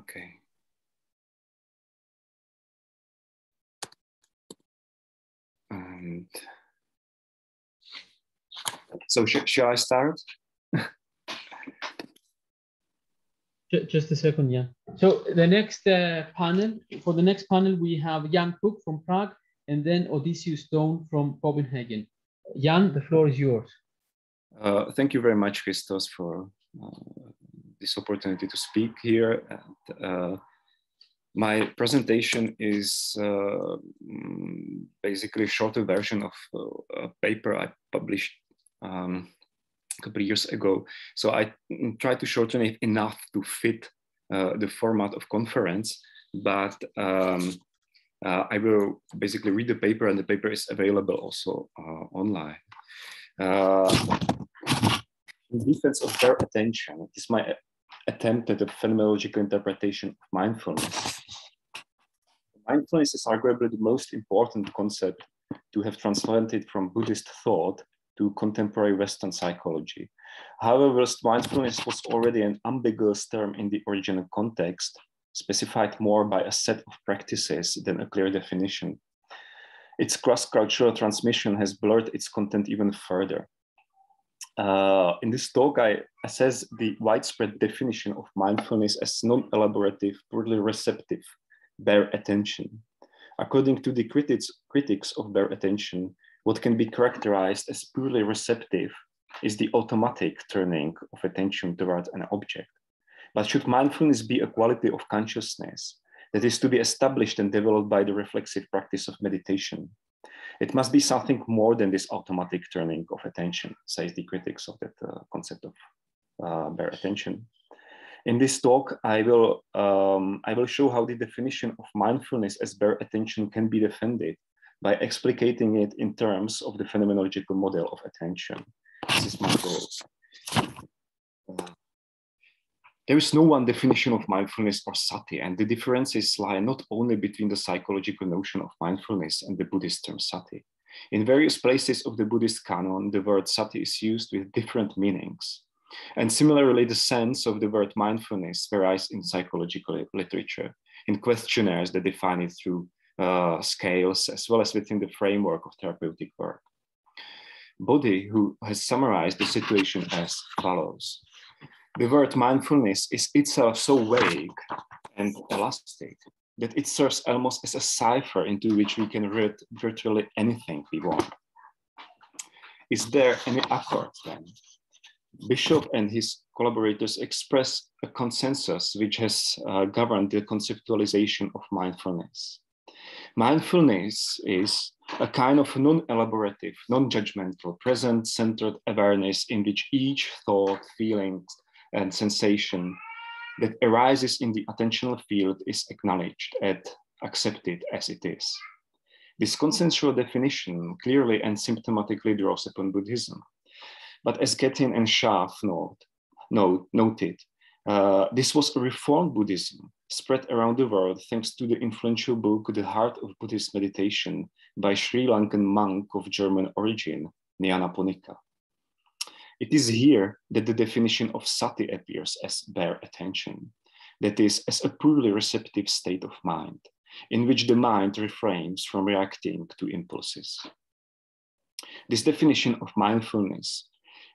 Okay. And so shall I start? Just a second, yeah. So the next panel, for the next panel, we have Jan Cook from Prague and then Odysseus Stone from Copenhagen. Jan, the floor is yours. Thank you very much, Christos, for this opportunity to speak here. And, my presentation is basically a shorter version of a paper I published a couple of years ago. So I tried to shorten it enough to fit the format of conference, but I will basically read the paper, and the paper is available also online. In defense of bare attention, it is my attempt at a phenomenological interpretation of mindfulness. Mindfulness is arguably the most important concept to have transplanted from Buddhist thought to contemporary Western psychology. However, whilst mindfulness was already an ambiguous term in the original context, specified more by a set of practices than a clear definition, its cross-cultural transmission has blurred its content even further. In this talk, I assess the widespread definition of mindfulness as non-elaborative, purely receptive, bare attention. According to the critics of bare attention, what can be characterized as purely receptive is the automatic turning of attention toward an object. But should mindfulness be a quality of consciousness that is to be established and developed by the reflexive practice of meditation, it must be something more than this automatic turning of attention, says the critics of that concept of bare attention. In this talk, I will show how the definition of mindfulness as bare attention can be defended by explicating it in terms of the phenomenological model of attention. This is my goal. There is no one definition of mindfulness or sati, and the differences lie not only between the psychological notion of mindfulness and the Buddhist term sati. In various places of the Buddhist canon, the word sati is used with different meanings. And similarly, the sense of the word mindfulness varies in psychological literature, in questionnaires that define it through scales, as well as within the framework of therapeutic work. Bodhi, who has summarized the situation as follows: the word mindfulness is itself so vague and elastic that it serves almost as a cipher into which we can read virtually anything we want. Is there any accord then? Bishop and his collaborators express a consensus which has governed the conceptualization of mindfulness. Mindfulness is a kind of non-elaborative, non-judgmental, present-centered awareness in which each thought, feeling, and sensation that arises in the attentional field is acknowledged and accepted as it is. This consensual definition clearly and symptomatically draws upon Buddhism. But as Gethin and Schaaf noted, this was a reformed Buddhism spread around the world thanks to the influential book, The Heart of Buddhist Meditation by Sri Lankan monk of German origin, Nyanaponika. It is here that the definition of sati appears as bare attention, that is, as a purely receptive state of mind, in which the mind refrains from reacting to impulses. This definition of mindfulness,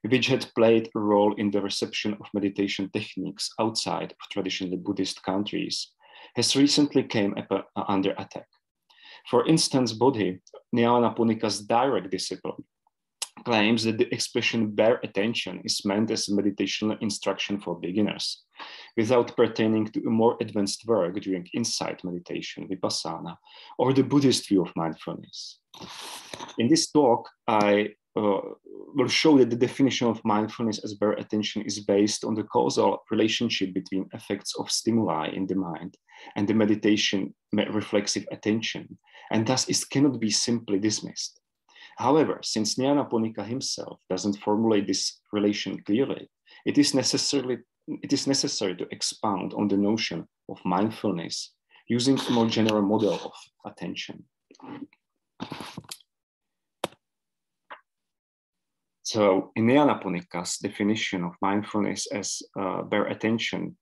which had played a role in the reception of meditation techniques outside of traditionally Buddhist countries, has recently come under attack. For instance, Bodhi, Nyanaponika's direct disciple, claims that the expression bare attention is meant as a meditational instruction for beginners, without pertaining to a more advanced work during insight meditation, vipassana, or the Buddhist view of mindfulness. In this talk, I will show that the definition of mindfulness as bare attention is based on the causal relationship between effects of stimuli in the mind and the meditation reflexive attention, and thus it cannot be simply dismissed. However, since Nyanaponika himself doesn't formulate this relation clearly, it is necessary to expound on the notion of mindfulness using a more general model of attention. So in Nyanaponika's definition of mindfulness as bare attention,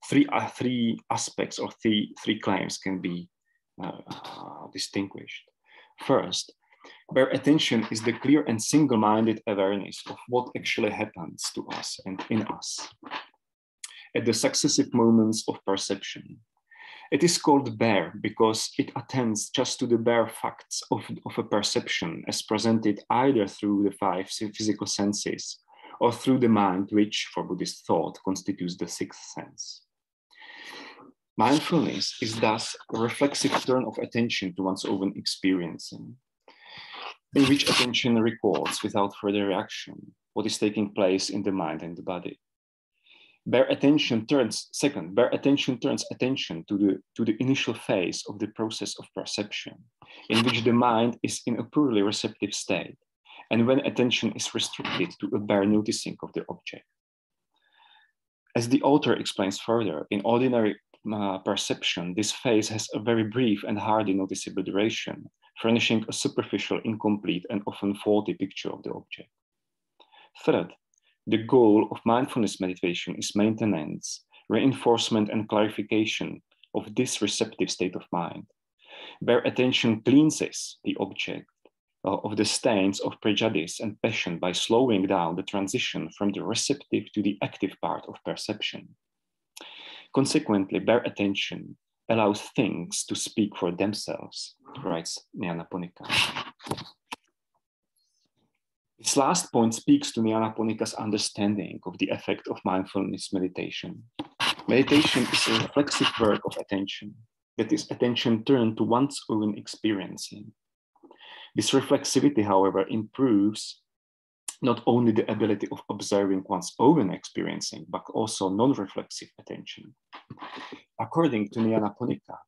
three aspects or three claims can be distinguished. First, bare attention is the clear and single-minded awareness of what actually happens to us and in us at the successive moments of perception. It is called bare because it attends just to the bare facts of a perception as presented either through the five physical senses or through the mind, which, for Buddhist thought, constitutes the sixth sense. Mindfulness is thus a reflexive turn of attention to one's own experiencing, in which attention records without further reaction what is taking place in the mind and the body. Bare attention turns attention to the initial phase of the process of perception, in which the mind is in a purely receptive state, and when attention is restricted to a bare noticing of the object. As the author explains further, in ordinary perception, this phase has a very brief and hardly noticeable duration, furnishing a superficial, incomplete, and often faulty picture of the object. Third, the goal of mindfulness meditation is maintenance, reinforcement, and clarification of this receptive state of mind. Bare attention cleanses the object of the stains of prejudice and passion by slowing down the transition from the receptive to the active part of perception. Consequently, bare attention allows things to speak for themselves, writes Nyanaponika. This last point speaks to Nyanaponika's understanding of the effect of mindfulness meditation. Meditation is a reflexive work of attention, that is, attention turned to one's own experiencing. This reflexivity, however, improves not only the ability of observing one's own experiencing, but also non-reflexive attention. According to Nyanaponika,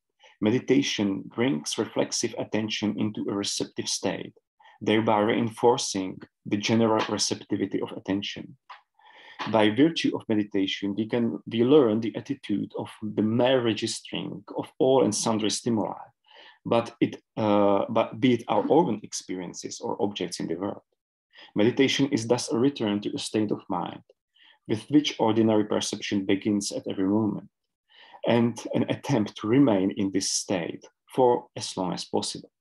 meditation brings reflexive attention into a receptive state, thereby reinforcing the general receptivity of attention. By virtue of meditation, we learn the attitude of the mere registering of all and sundry stimuli, but be it our own experiences or objects in the world. Meditation is thus a return to a state of mind with which ordinary perception begins at every moment, and an attempt to remain in this state for as long as possible.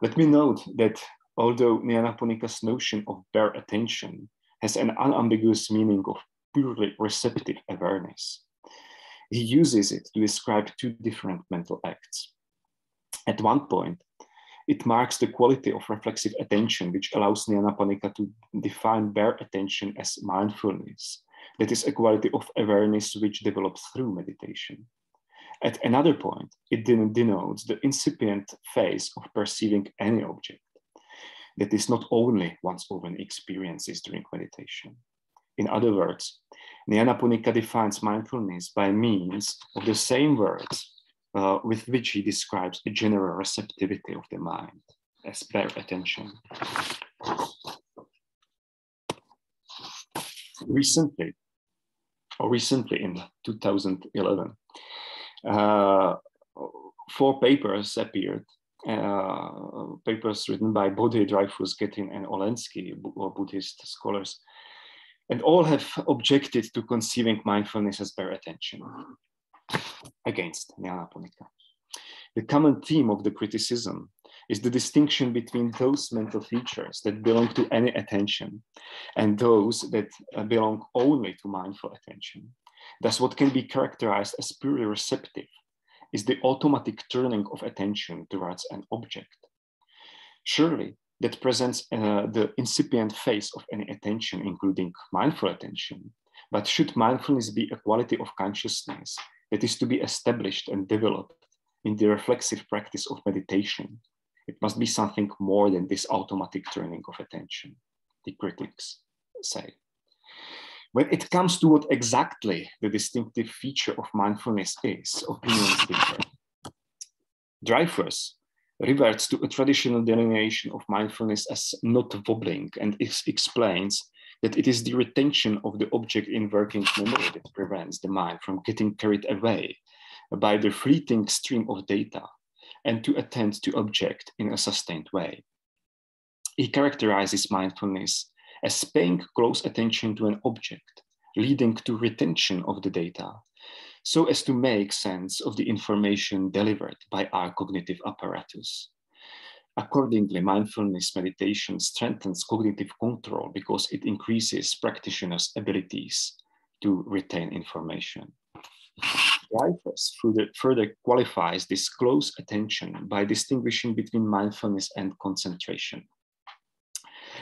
Let me note that although Nyanaponika's notion of bare attention has an unambiguous meaning of purely receptive awareness, he uses it to describe two different mental acts. At one point, it marks the quality of reflexive attention, which allows Nyanaponika to define bare attention as mindfulness, that is, a quality of awareness which develops through meditation. At another point, it denotes the incipient phase of perceiving any object, that is not only one's own experiences during meditation. In other words, Nyanaponika defines mindfulness by means of the same words with which he describes a general receptivity of the mind as bare attention. Recently in 2011, 4 papers appeared, papers written by Bodhi, Dreyfus, Gettin, and Olensky, Buddhist scholars, and all have objected to conceiving mindfulness as bare attention against Nyanaponika. The common theme of the criticism is the distinction between those mental features that belong to any attention and those that belong only to mindful attention. Thus, what can be characterized as purely receptive is the automatic turning of attention towards an object. Surely, that presents the incipient phase of any attention, including mindful attention. But should mindfulness be a quality of consciousness that is to be established and developed in the reflexive practice of meditation, it must be something more than this automatic turning of attention, the critics say. When it comes to what exactly the distinctive feature of mindfulness is, opinions differ. Dreyfus reverts to a traditional delineation of mindfulness as not wobbling and explains that it is the retention of the object in working memory that prevents the mind from getting carried away by the fleeting stream of data and to attend to object in a sustained way. He characterizes mindfulness as paying close attention to an object leading to retention of the data, so as to make sense of the information delivered by our cognitive apparatus. Accordingly, mindfulness meditation strengthens cognitive control because it increases practitioners' abilities to retain information. Dreyfus further qualifies this close attention by distinguishing between mindfulness and concentration.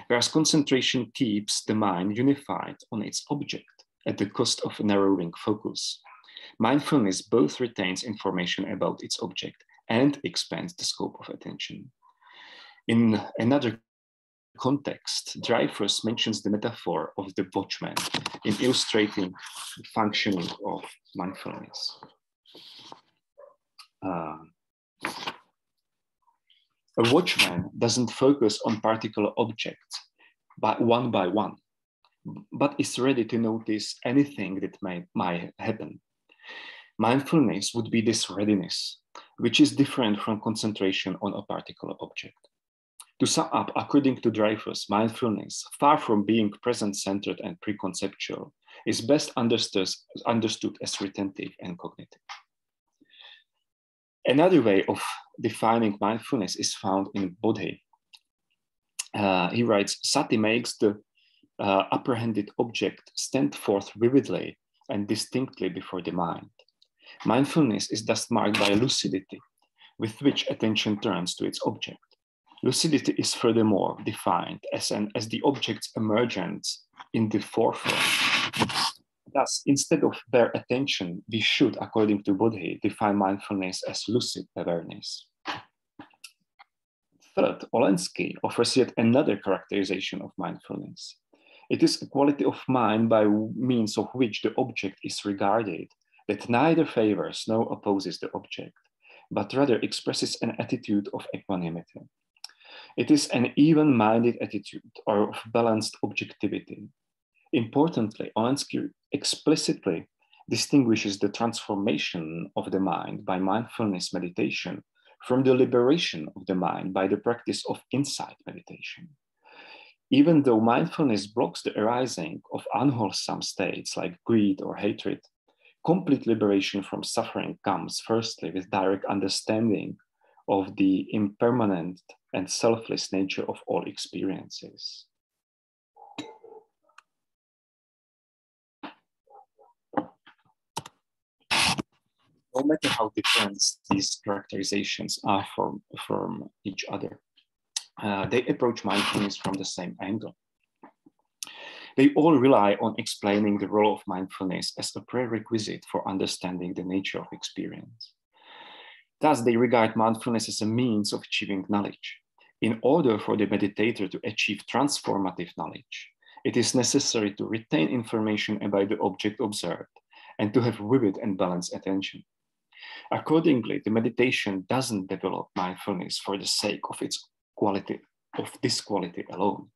Whereas concentration keeps the mind unified on its object at the cost of narrowing focus, mindfulness both retains information about its object and expands the scope of attention. In another context, Dreyfus mentions the metaphor of the watchman in illustrating the functioning of mindfulness. A watchman doesn't focus on particular objects by one, but is ready to notice anything that might happen. Mindfulness would be this readiness, which is different from concentration on a particular object. To sum up, according to Dreyfus, mindfulness, far from being present-centered and preconceptual, is best understood as retentive and cognitive. Another way of defining mindfulness is found in Bodhi. He writes, Sati makes the apprehended object stand forth vividly and distinctly before the mind. Mindfulness is thus marked by lucidity, with which attention turns to its object. Lucidity is furthermore defined as the object's emergence in the forefront. Thus, instead of bare attention, we should, according to Bodhi, define mindfulness as lucid awareness. Third, Olensky offers yet another characterization of mindfulness. It is a quality of mind by means of which the object is regarded that neither favors nor opposes the object, but rather expresses an attitude of equanimity. It is an even-minded attitude or of balanced objectivity. Importantly, Olensky explicitly distinguishes the transformation of the mind by mindfulness meditation from the liberation of the mind by the practice of insight meditation. Even though mindfulness blocks the arising of unwholesome states like greed or hatred, complete liberation from suffering comes firstly with direct understanding of the impermanent and selfless nature of all experiences. No matter how different these characterizations are from each other, they approach mindfulness from the same angle. They all rely on explaining the role of mindfulness as a prerequisite for understanding the nature of experience. Thus, they regard mindfulness as a means of achieving knowledge. In order for the meditator to achieve transformative knowledge, it is necessary to retain information about the object observed and to have vivid and balanced attention. Accordingly, the meditation doesn't develop mindfulness for the sake of its quality, of this quality alone,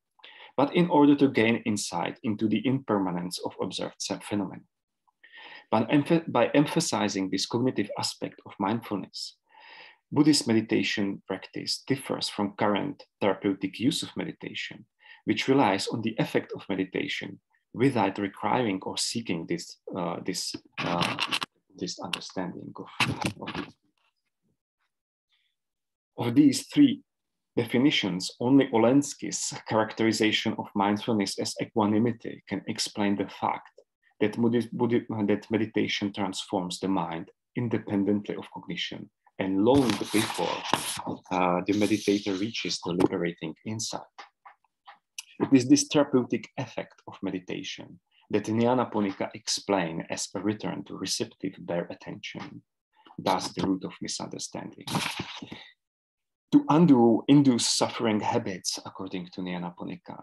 but in order to gain insight into the impermanence of observed phenomena. By emphasizing this cognitive aspect of mindfulness, Buddhist meditation practice differs from current therapeutic use of meditation, which relies on the effect of meditation without requiring or seeking this understanding of these three definitions. Only Olensky's characterization of mindfulness as equanimity can explain the fact that meditation transforms the mind independently of cognition and long before the meditator reaches the liberating insight. It is this therapeutic effect of meditation that Nyanaponika explain as a return to receptive bare attention, thus the root of misunderstanding. To induce suffering habits, according to Nyanaponika,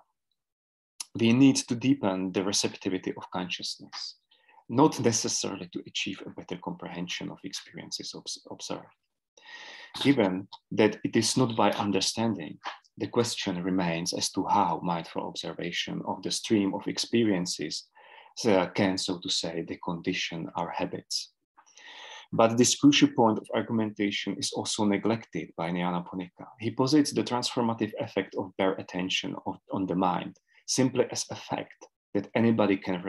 we need to deepen the receptivity of consciousness, not necessarily to achieve a better comprehension of experiences observed. Given that it is not by understanding, the question remains as to how mindful observation of the stream of experiences can, so to say, decondition our habits. But this crucial point of argumentation is also neglected by Nyanaponika. He posits the transformative effect of bare attention on the mind simply as a fact that anybody can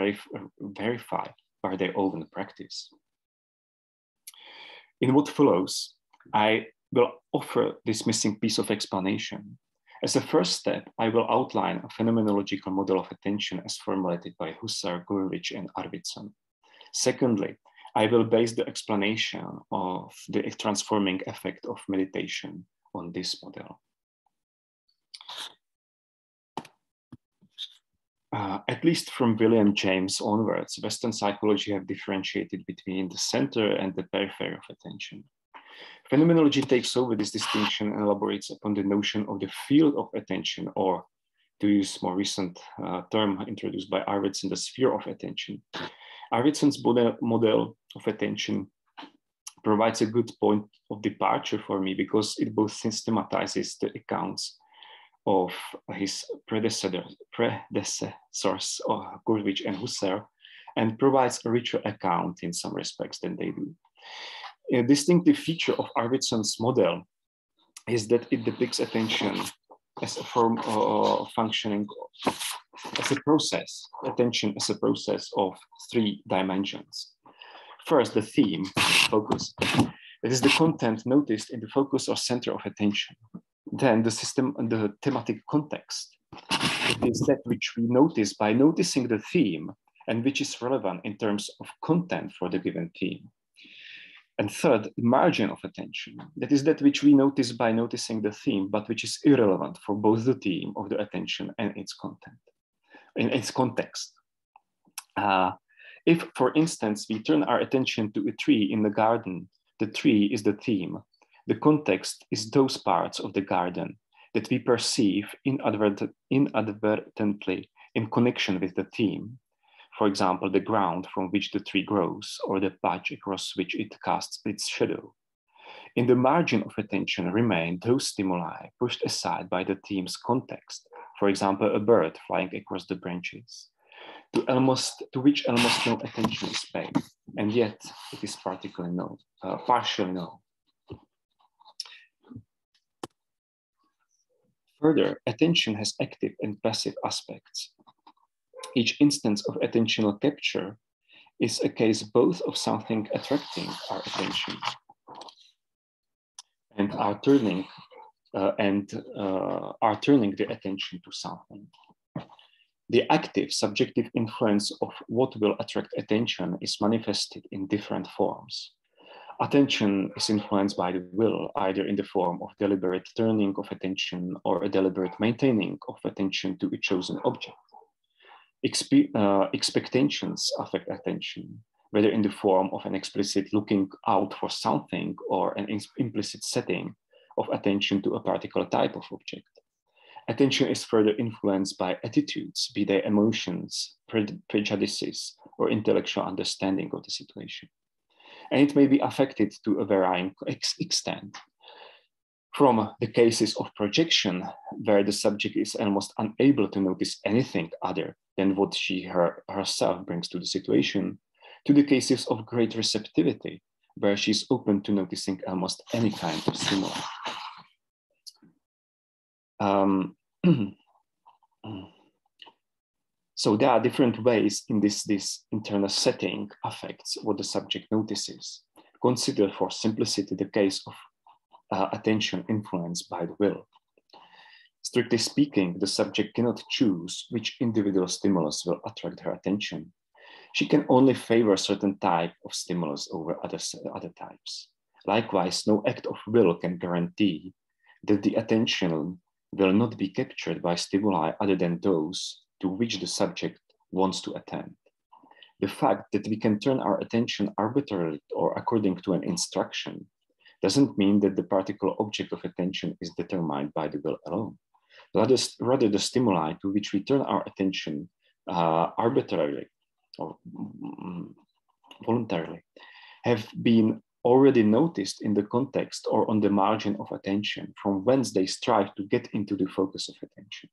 verify by their own practice. In what follows, I will offer this missing piece of explanation. As a first step, I will outline a phenomenological model of attention as formulated by Husserl, Gurevich, and Arvidsson. Secondly, I will base the explanation of the transforming effect of meditation on this model. At least from William James onwards, Western psychology have differentiated between the center and the periphery of attention. Phenomenology takes over this distinction and elaborates upon the notion of the field of attention, or to use more recent term introduced by Arvidsson, the sphere of attention. Arvidsson's model of attention provides a good point of departure for me because it both systematizes the accounts of his predecessors, Gurevich and Husserl, and provides a richer account in some respects than they do. A distinctive feature of Arvidsson's model is that it depicts attention as a form of functioning, as a process, attention as a process of 3 dimensions. First, the theme, focus. It is the content noticed in the focus or center of attention. Then the system and the thematic context. It is that which we notice by noticing the theme and which is relevant in terms of content for the given theme. And third, the margin of attention. That is that which we notice by noticing the theme, but which is irrelevant for both the theme of the attention and its content, in its context. If, for instance, we turn our attention to a tree in the garden, the tree is the theme. The context is those parts of the garden that we perceive inadvertently in connection with the theme. For example, the ground from which the tree grows, or the patch across which it casts its shadow. In the margin of attention remain those stimuli pushed aside by the theme's context. For example, a bird flying across the branches, to which almost no attention is paid, and yet it is partially known. Further, attention has active and passive aspects. Each instance of attentional capture is a case both of something attracting our attention and are turning the attention to something. The active subjective influence of what will attract attention is manifested in different forms. Attention is influenced by the will, either in the form of deliberate turning of attention or a deliberate maintaining of attention to a chosen object. Expectations affect attention, whether in the form of an explicit looking out for something or an implicit setting of attention to a particular type of object. Attention is further influenced by attitudes, be they emotions, prejudices, or intellectual understanding of the situation. And it may be affected to a varying extent. From the cases of projection, where the subject is almost unable to notice anything other than what she herself brings to the situation, to the cases of great receptivity, where she's open to noticing almost any kind of stimuli. So there are different ways in this internal setting affects what the subject notices. Consider for simplicity the case of attention influenced by the will. Strictly speaking, the subject cannot choose which individual stimulus will attract her attention. She can only favor certain type of stimulus over other types. Likewise, no act of will can guarantee that the attention will not be captured by stimuli other than those to which the subject wants to attend. The fact that we can turn our attention arbitrarily or according to an instruction doesn't mean that the particular object of attention is determined by the will alone. Rather, the stimuli to which we turn our attention arbitrarily or voluntarily have been already noticed in the context or on the margin of attention, from whence they strive to get into the focus of attention.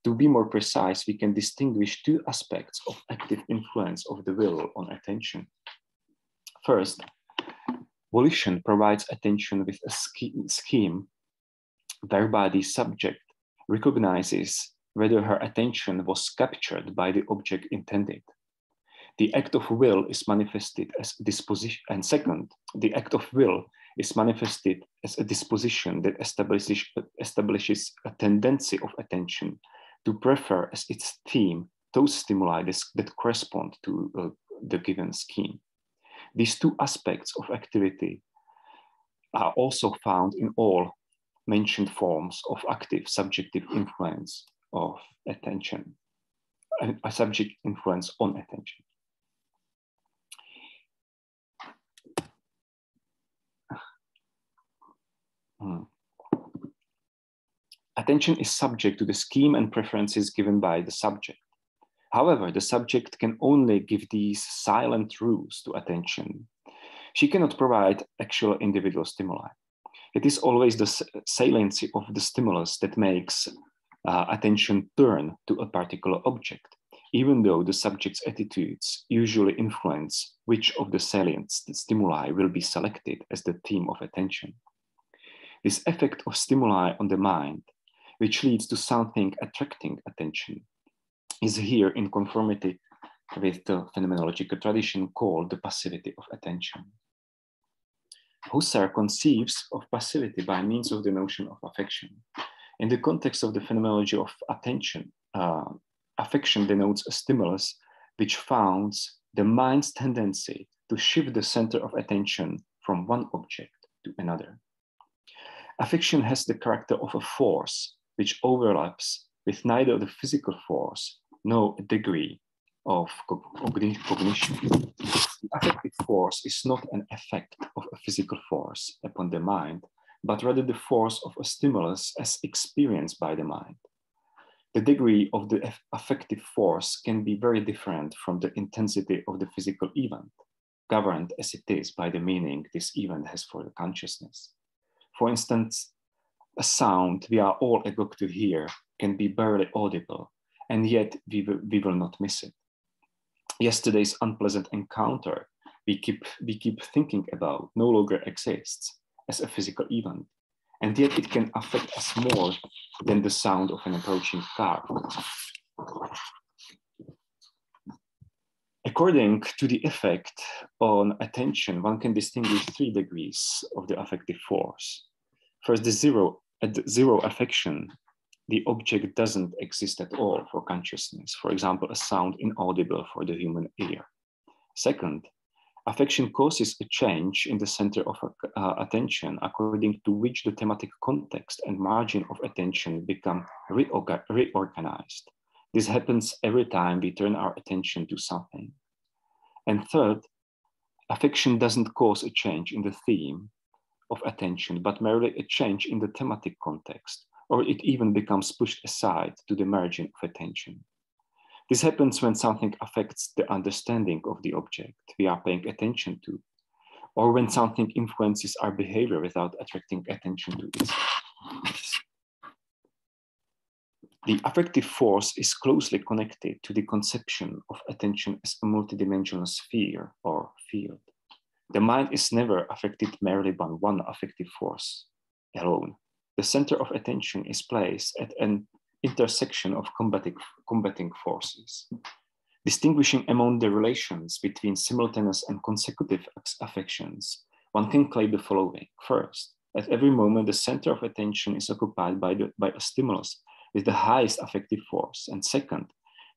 To be more precise, we can distinguish 2 aspects of active influence of the will on attention. First, volition provides attention with a scheme whereby the subject recognizes whether her attention was captured by the object intended. The act of will is manifested as disposition, and second, the act of will is manifested as a disposition that establishes a tendency of attention to prefer as its theme those stimuli that correspond to the given scheme. These two aspects of activity are also found in all mentioned forms of active subjective influence of attention, a subject influence on attention. Attention is subject to the scheme and preferences given by the subject. However, the subject can only give these silent rules to attention. She cannot provide actual individual stimuli. It is always the saliency of the stimulus that makes attention turn to a particular object, even though the subject's attitudes usually influence which of the salient stimuli will be selected as the theme of attention. This effect of stimuli on the mind, which leads to something attracting attention, is here in conformity with the phenomenological tradition called the passivity of attention. Husserl conceives of passivity by means of the notion of affection. In the context of the phenomenology of attention, affection denotes a stimulus which founds the mind's tendency to shift the center of attention from one object to another. Affection has the character of a force which overlaps with neither the physical force nor a degree of cognition. The affective force is not an effect of a physical force upon the mind, but rather the force of a stimulus as experienced by the mind. The degree of the affective force can be very different from the intensity of the physical event, governed as it is by the meaning this event has for the consciousness. For instance, a sound we are all agog to hear can be barely audible, and yet we will not miss it. Yesterday's unpleasant encounter we keep thinking about no longer exists as a physical event, and yet it can affect us more than the sound of an approaching car. According to the effect on attention, one can distinguish 3 degrees of the affective force. First, at the zero affection, the object doesn't exist at all for consciousness. For example, a sound inaudible for the human ear. Second, affection causes a change in the center of attention, according to which the thematic context and margin of attention become reorganized. This happens every time we turn our attention to something. And third, affection doesn't cause a change in the theme of attention, but merely a change in the thematic context, or it even becomes pushed aside to the margin of attention. This happens when something affects the understanding of the object we are paying attention to, or when something influences our behavior without attracting attention to itself. The affective force is closely connected to the conception of attention as a multidimensional sphere or field. The mind is never affected merely by one affective force alone. The center of attention is placed at an intersection of combating forces. Distinguishing among the relations between simultaneous and consecutive affections, one can claim the following. First, at every moment, the center of attention is occupied by a stimulus with the highest affective force. And second,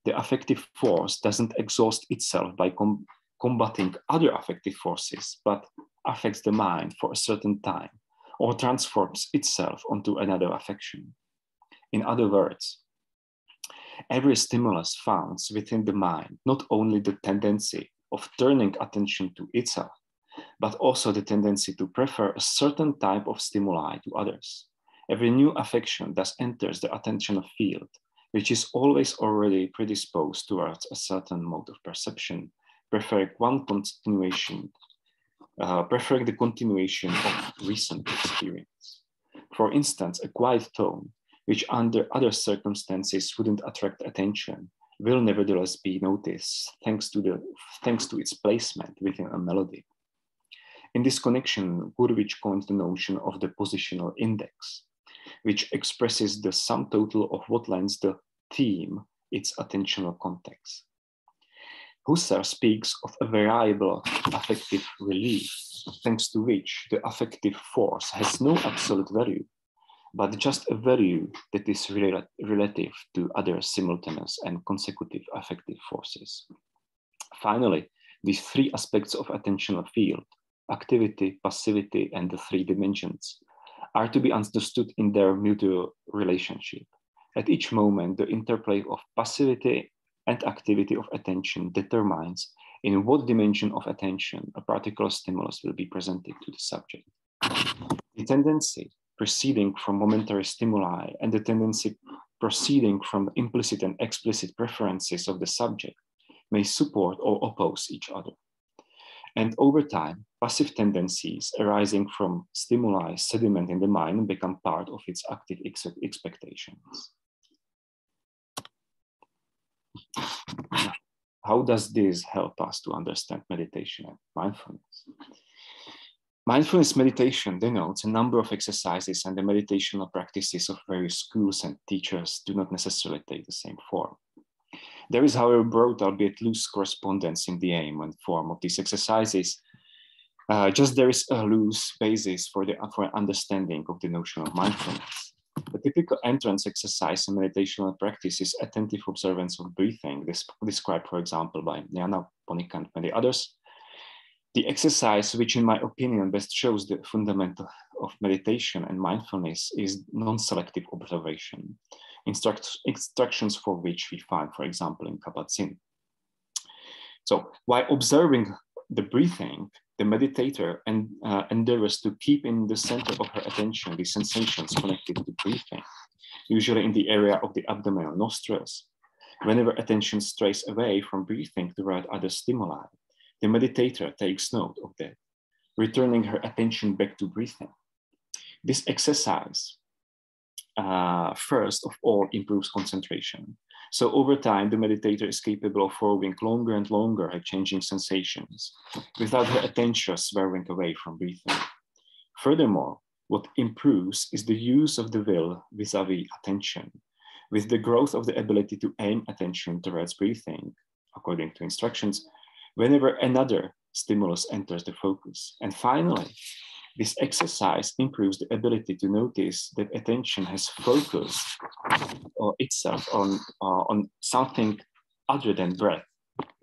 the affective force doesn't exhaust itself by combating other affective forces, but affects the mind for a certain time, or transforms itself onto another affection. In other words, every stimulus founds within the mind not only the tendency of turning attention to itself, but also the tendency to prefer a certain type of stimuli to others. Every new affection thus enters the attentional field, which is always already predisposed towards a certain mode of perception, preferring the continuation of recent experience. For instance, a quiet tone, which under other circumstances wouldn't attract attention, will nevertheless be noticed thanks to its placement within a melody. In this connection, Gurevich coined the notion of the positional index, which expresses the sum total of what lends the theme its attentional context. Husserl speaks of a variable affective relief, thanks to which the affective force has no absolute value, but just a value that is relative to other simultaneous and consecutive affective forces. Finally, these three aspects of attentional field, activity, passivity, and the three dimensions, are to be understood in their mutual relationship. At each moment, the interplay of passivity and activity of attention determines in what dimension of attention a particular stimulus will be presented to the subject. The tendency proceeding from momentary stimuli and the tendency proceeding from implicit and explicit preferences of the subject may support or oppose each other. And over time, passive tendencies arising from stimuli sediment in the mind become part of its active expectations. How does this help us to understand meditation and mindfulness? Mindfulness meditation denotes a number of exercises, and the meditational practices of various schools and teachers do not necessarily take the same form. There is, however, broad, albeit loose correspondence in the aim and form of these exercises. Just there is a loose basis for understanding of the notion of mindfulness. The typical entrance exercise in meditational practice is attentive observance of breathing, described, for example, by Jana Ponik and many others. The exercise, which in my opinion best shows the fundamental of meditation and mindfulness, is non-selective observation, instructions for which we find, for example, in Kabat-Zinn. So while observing the breathing, the meditator endeavors to keep in the center of her attention the sensations connected to breathing, usually in the area of the abdomen or nostrils. Whenever attention strays away from breathing toward other stimuli, the meditator takes note of that, returning her attention back to breathing. This exercise, first of all, improves concentration. So over time, the meditator is capable of following longer and longer her changing sensations without her attention swerving away from breathing. Furthermore, what improves is the use of the will vis-a-vis attention, with the growth of the ability to aim attention towards breathing, according to instructions, whenever another stimulus enters the focus. And finally, this exercise improves the ability to notice that attention has focused itself on something other than breath.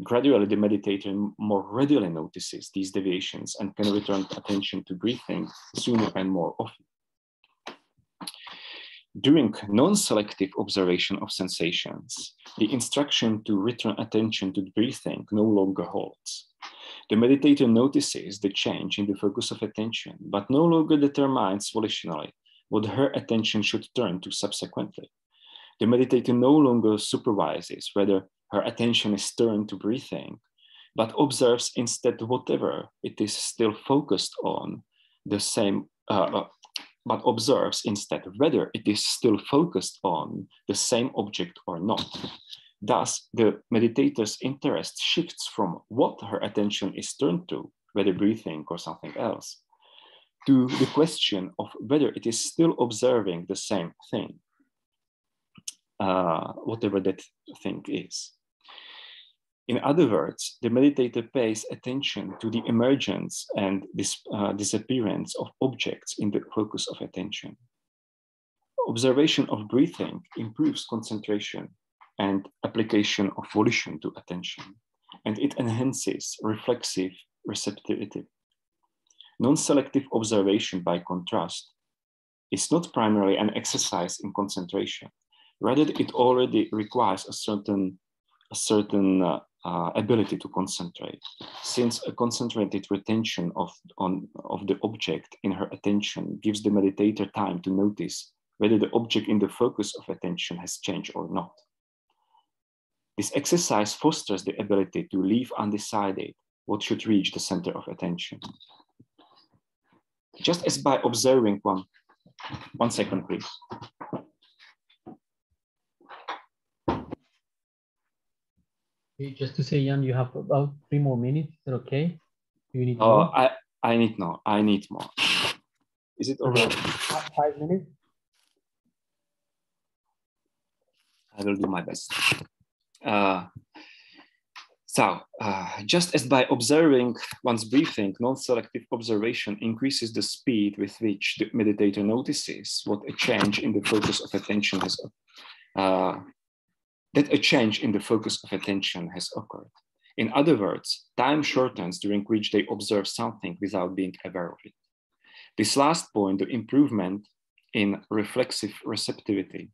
Gradually, the meditator more readily notices these deviations and can return attention to breathing sooner and more often. During non-selective observation of sensations, the instruction to return attention to breathing no longer holds. The meditator notices the change in the focus of attention, but no longer determines volitionally what her attention should turn to subsequently. The meditator no longer supervises whether her attention is turned to breathing, but observes instead whatever it is still focused on the same, but observes instead whether it is still focused on the same object or not. Thus, the meditator's interest shifts from what her attention is turned to, whether breathing or something else, to the question of whether it is still observing the same thing, whatever that thing is. In other words, the meditator pays attention to the emergence and disappearance of objects in the focus of attention. Observation of breathing improves concentration and application of volition to attention, and it enhances reflexive receptivity. Non-selective observation, by contrast, is not primarily an exercise in concentration. Rather, it already requires a certain ability to concentrate, since a concentrated retention of the object in her attention gives the meditator time to notice whether the object in the focus of attention has changed or not. This exercise fosters the ability to leave undecided what should reach the center of attention. Just as by observing one second, please. Just to say, Jan, you have about 3 more minutes. Is that okay? Do you need more? I need more. I need more. Is it already? 5 minutes? I will do my best. Just as by observing one's breathing, non-selective observation increases the speed with which the meditator notices what a change in the focus of attention has occurred. In other words, time shortens during which they observe something without being aware of it. This last point, the improvement in reflexive receptivity,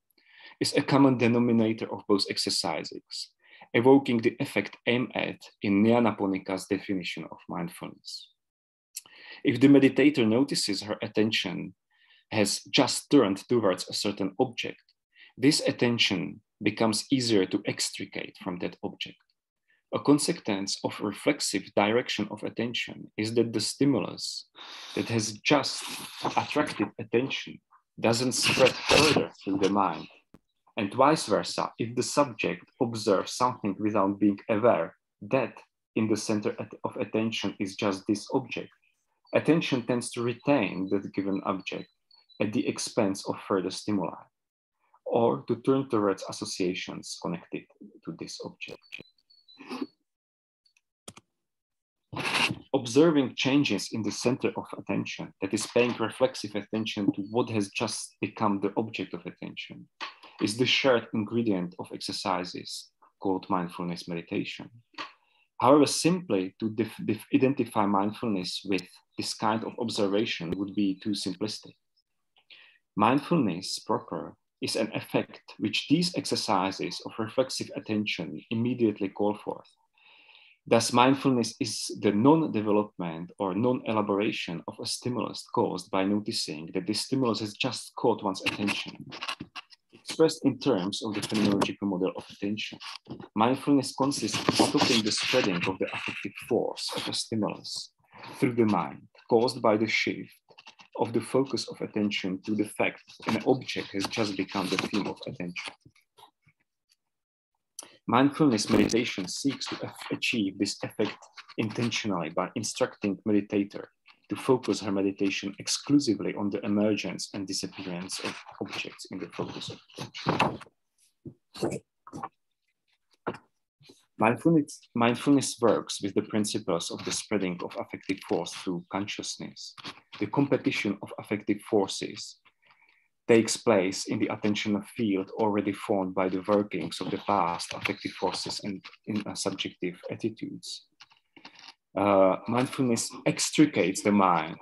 is a common denominator of both exercises, evoking the effect aimed at in Nyanaponika's definition of mindfulness. If the meditator notices her attention has just turned towards a certain object, this attention becomes easier to extricate from that object. A consequence of reflexive direction of attention is that the stimulus that has just attracted attention doesn't spread further through the mind. And vice versa, if the subject observes something without being aware that in the center of attention is just this object, attention tends to retain that given object at the expense of further stimuli, or to turn towards associations connected to this object. Observing changes in the center of attention, that is paying reflexive attention to what has just become the object of attention, is the shared ingredient of exercises called mindfulness meditation. However, simply to identify mindfulness with this kind of observation would be too simplistic. Mindfulness proper is an effect which these exercises of reflexive attention immediately call forth. Thus, mindfulness is the non-development or non-elaboration of a stimulus caused by noticing that this stimulus has just caught one's attention. Expressed in terms of the phenomenological model of attention, mindfulness consists of stopping the spreading of the affective force of a stimulus through the mind, caused by the shift of the focus of attention to the fact that an object has just become the theme of attention. Mindfulness meditation seeks to achieve this effect intentionally by instructing meditator to focus her meditation exclusively on the emergence and disappearance of objects in the focus of attention. Mindfulness works with the principles of the spreading of affective force through consciousness. The competition of affective forces takes place in the attentional field already formed by the workings of the past affective forces and in subjective attitudes. Mindfulness extricates the mind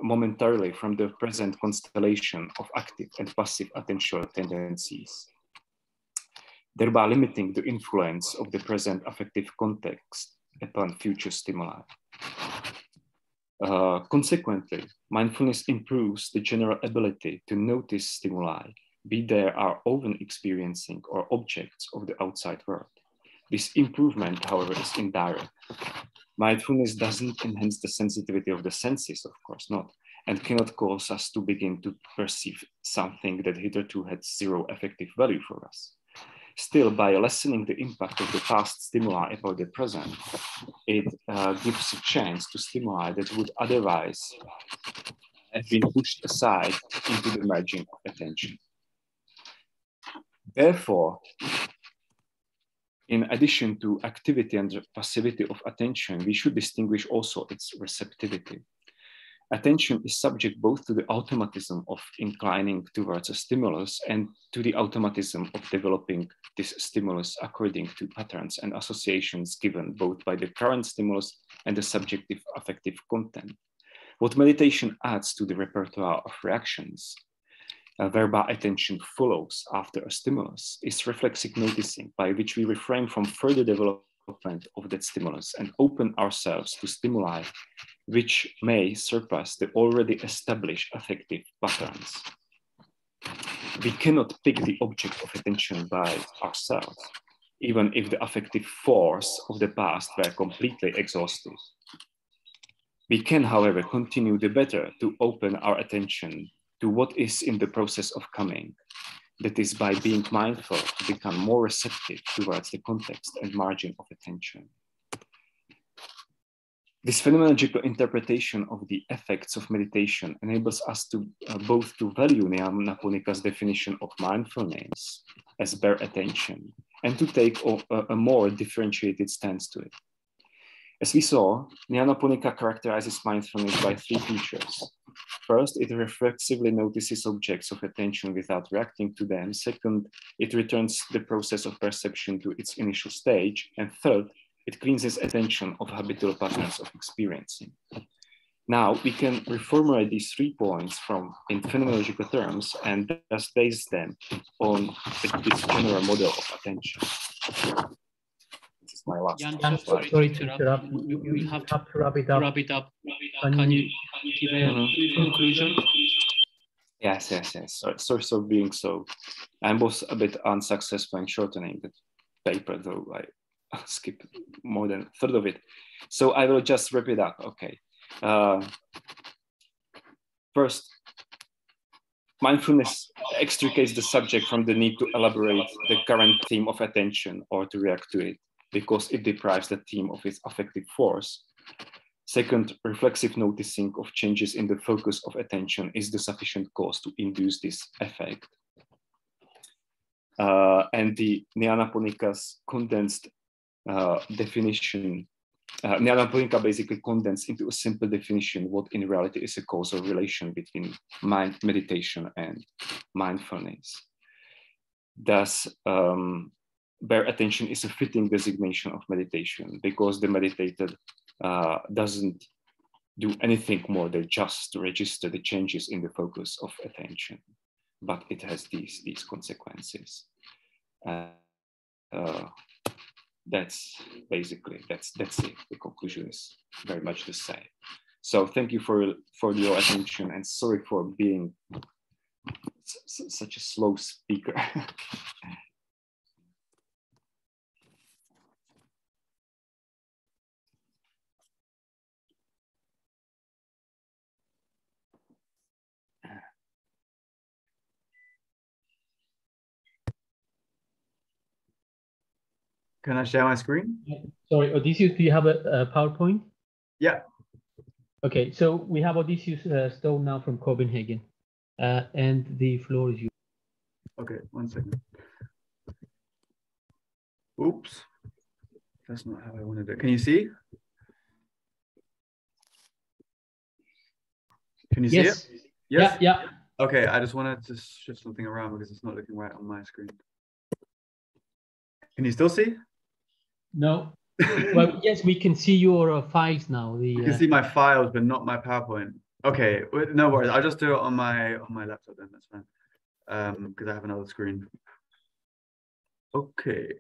momentarily from the present constellation of active and passive attentional tendencies, thereby limiting the influence of the present affective context upon future stimuli. Consequently, mindfulness improves the general ability to notice stimuli, be they our own experiencing or objects of the outside world. This improvement, however, is indirect. Mindfulness doesn't enhance the sensitivity of the senses, of course not, and cannot cause us to begin to perceive something that hitherto had zero effective value for us. Still, by lessening the impact of the past stimuli about the present, it gives a chance to stimuli that would otherwise have been pushed aside into the margin of attention. Therefore, in addition to activity and passivity of attention, we should distinguish also its receptivity. Attention is subject both to the automatism of inclining towards a stimulus and to the automatism of developing this stimulus according to patterns and associations given both by the current stimulus and the subjective affective content. What meditation adds to the repertoire of reactions, whereby attention follows after a stimulus, is reflexive noticing, by which we refrain from further development of that stimulus and open ourselves to stimuli which may surpass the already established affective patterns. We cannot pick the object of attention by ourselves, even if the affective force of the past were completely exhausted. We can, however, continue the better to open our attention to what is in the process of coming. That is, by being mindful, to become more receptive towards the context and margin of attention. This phenomenological interpretation of the effects of meditation enables us to both to value Nyanaponika's definition of mindfulness as bare attention, and to take a more differentiated stance to it. As we saw, Nyanaponika characterizes mindfulness by three features. First, it reflexively notices objects of attention without reacting to them. Second, it returns the process of perception to its initial stage. And third, it cleanses attention of habitual patterns of experiencing. Now, we can reformulate these 3 points in phenomenological terms and thus base them on this general model of attention. This is my last Jan, slide. sorry to interrupt. You have to wrap it up. Can you give a conclusion? Yes. Sorry for being so. I was a bit unsuccessful in shortening the paper, though I skipped more than a third of it. So I will just wrap it up. Okay. First, mindfulness extricates the subject from the need to elaborate the current theme of attention or to react to it, because it deprives the theme of its affective force. Second, reflexive noticing of changes in the focus of attention is the sufficient cause to induce this effect. And the Nyanaponika's condensed definition, Nyanaponika basically condensed into a simple definition what in reality is a causal relation between meditation and mindfulness. Thus, bare attention is a fitting designation of meditation because the meditated doesn't do anything more than just to register the changes in the focus of attention, but it has these consequences. That's basically, that's it. The conclusion is very much the same. So thank you for your attention, and sorry for being such a slow speaker. Can I share my screen? Sorry, Odysseus, do you have a PowerPoint? Yeah. Okay, so we have Odysseus Stone now from Copenhagen, and the floor is yours. Okay, 1 second. Oops. That's not how I wanted it. Can you see? Can you see it? Yes? Yeah. Okay, I just wanted to shift something around because it's not looking right on my screen. Can you still see? No. Well, yes, we can see your files now. You can see my files, but not my PowerPoint. Okay, no worries. I'll just do it on my laptop then. That's fine. Because I have another screen. Okay.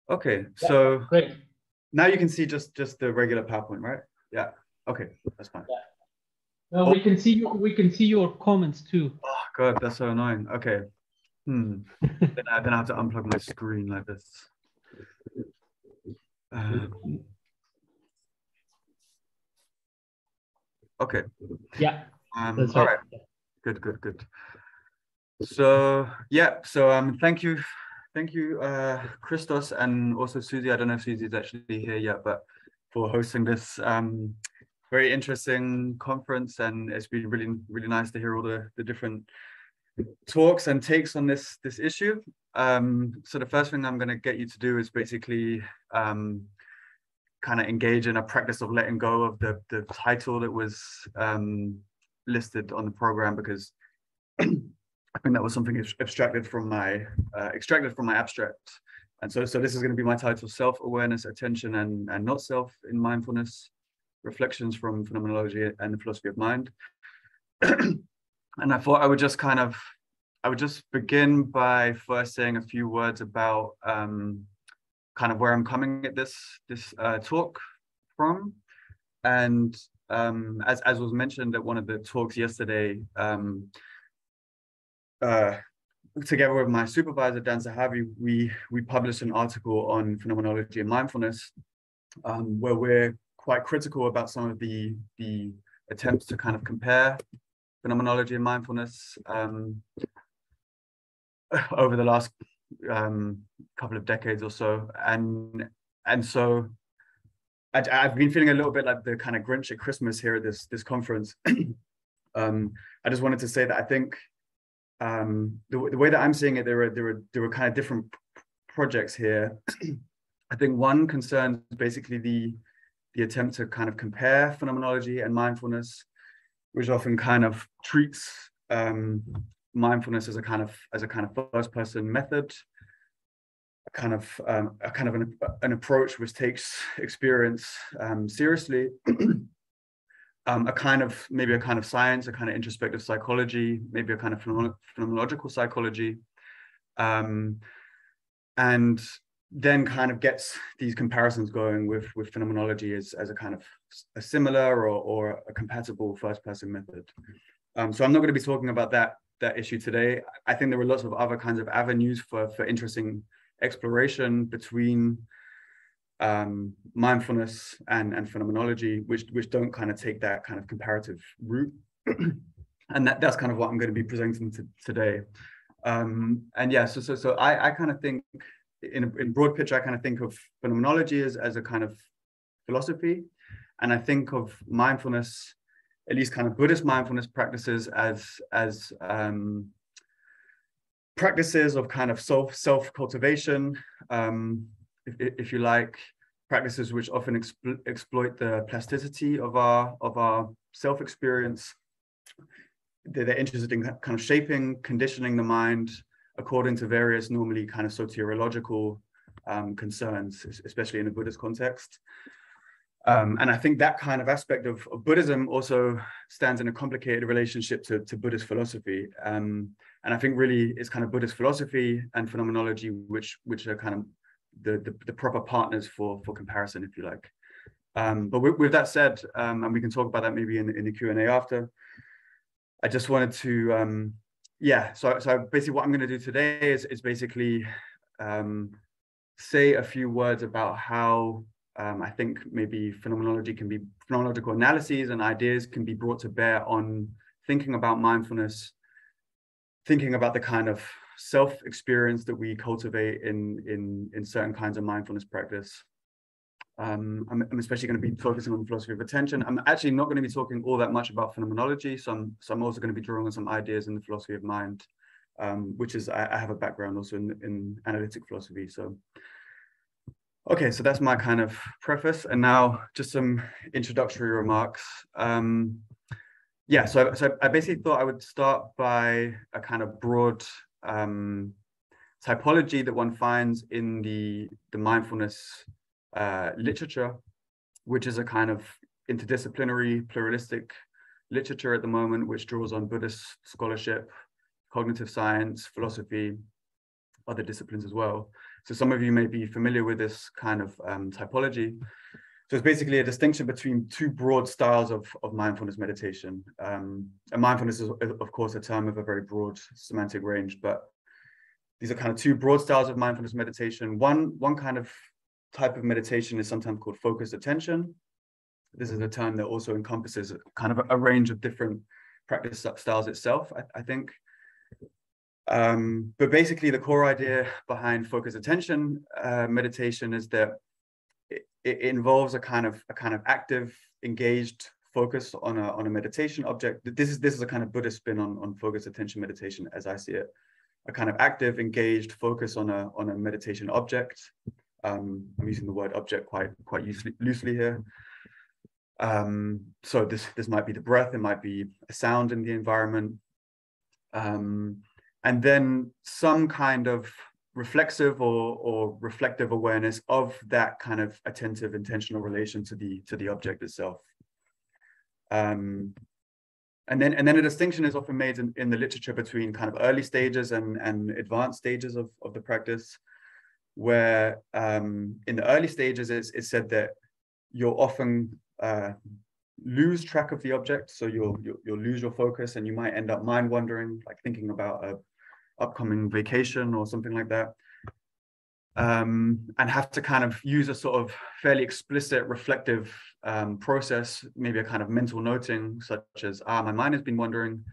Okay, so great. Now you can see just the regular PowerPoint, right? Yeah. Okay, that's fine. Yeah. No, we can see your comments too. Oh God, that's so annoying. Okay. Then I have to unplug my screen like this. Okay. Yeah. That's right. All right. Good. So yeah. So thank you, Christos, and also Susie. I don't know if Susie's actually here yet, but for hosting this very interesting conference, and it's been really nice to hear all the different talks and takes on this issue. So the first thing I'm going to get you to do is basically kind of engage in a practice of letting go of the title that was listed on the program, because I think that was something extracted from my abstract. And so this is going to be my title: Self-Awareness, Attention, and Not Self in Mindfulness, Reflections from Phenomenology and the Philosophy of Mind. And I thought I would just begin by first saying a few words about kind of where I'm coming at this talk from. And as was mentioned at one of the talks yesterday, together with my supervisor, Dan Zahavi, we published an article on phenomenology and mindfulness, where we're quite critical about some of the attempts to kind of compare phenomenology and mindfulness over the last couple of decades or so. And so I've been feeling a little bit like the kind of Grinch at Christmas here at this conference, I just wanted to say that I think the way that I'm seeing it, there were kind of different projects here. I think one concerns basically the attempt to kind of compare phenomenology and mindfulness, which often kind of treats mindfulness as a kind of first-person method, a kind of an approach which takes experience seriously. Maybe a kind of science, a kind of introspective psychology, maybe a kind of phenomenological psychology, and then kind of gets these comparisons going with phenomenology as a kind of a similar or a compatible first-person method. So I'm not going to be talking about that issue today. I think there were lots of other kinds of avenues for interesting exploration between mindfulness and phenomenology, which don't kind of take that kind of comparative route. And that's kind of what I'm going to be presenting today. And yeah, so I kind of think in broad picture, I kind of think of phenomenology as a kind of philosophy, and I think of mindfulness, at least kind of Buddhist mindfulness practices, as practices of kind of self-cultivation, if you like, practices which often exploit the plasticity of our self-experience. They're interested in kind of shaping, conditioning the mind according to various normally kind of soteriological concerns, especially in a Buddhist context. And I think that kind of aspect of Buddhism also stands in a complicated relationship to Buddhist philosophy. And I think really it's kind of Buddhist philosophy and phenomenology which are kind of the proper partners for comparison, if you like. But with that said, and we can talk about that maybe in the Q&A after, I just wanted to, so basically what I'm going to do today is basically say a few words about how I think maybe phenomenological analyses and ideas can be brought to bear on thinking about mindfulness, thinking about the kind of self-experience that we cultivate in certain kinds of mindfulness practice. I'm especially going to be focusing on the philosophy of attention. I'm actually not going to be talking all that much about phenomenology, so I'm also going to be drawing on some ideas in the philosophy of mind, which is, I have a background also in analytic philosophy. So, okay, so that's my kind of preface, and now just some introductory remarks. So I basically thought I would start by a kind of broad typology that one finds in the mindfulness literature, which is a kind of interdisciplinary, pluralistic literature at the moment, which draws on Buddhist scholarship, cognitive science, philosophy, other disciplines as well. So some of you may be familiar with this kind of typology. So it's basically a distinction between two broad styles of mindfulness meditation. And mindfulness is, of course, a term of a very broad semantic range, but these are kind of two broad styles of mindfulness meditation. One kind of type of meditation is sometimes called focused attention. This is a term that also encompasses kind of a range of different practice styles itself, I think. But basically the core idea behind focused attention meditation is that it involves a kind of active, engaged focus on a meditation object. This is a kind of Buddhist spin on focused attention meditation as I see it. A kind of active, engaged focus on a meditation object. I'm using the word object quite loosely here. So this might be the breath, it might be a sound in the environment. And then some kind of reflexive or reflective awareness of that kind of attentive, intentional relation to the object itself. And then a distinction is often made in the literature between kind of early stages and advanced stages of the practice, where in the early stages it's said that you'll often lose track of the object, so you'll lose your focus and you might end up mind wandering, like thinking about a upcoming vacation or something like that, and have to kind of use a sort of fairly explicit reflective process, maybe a kind of mental noting such as, my mind has been wandering,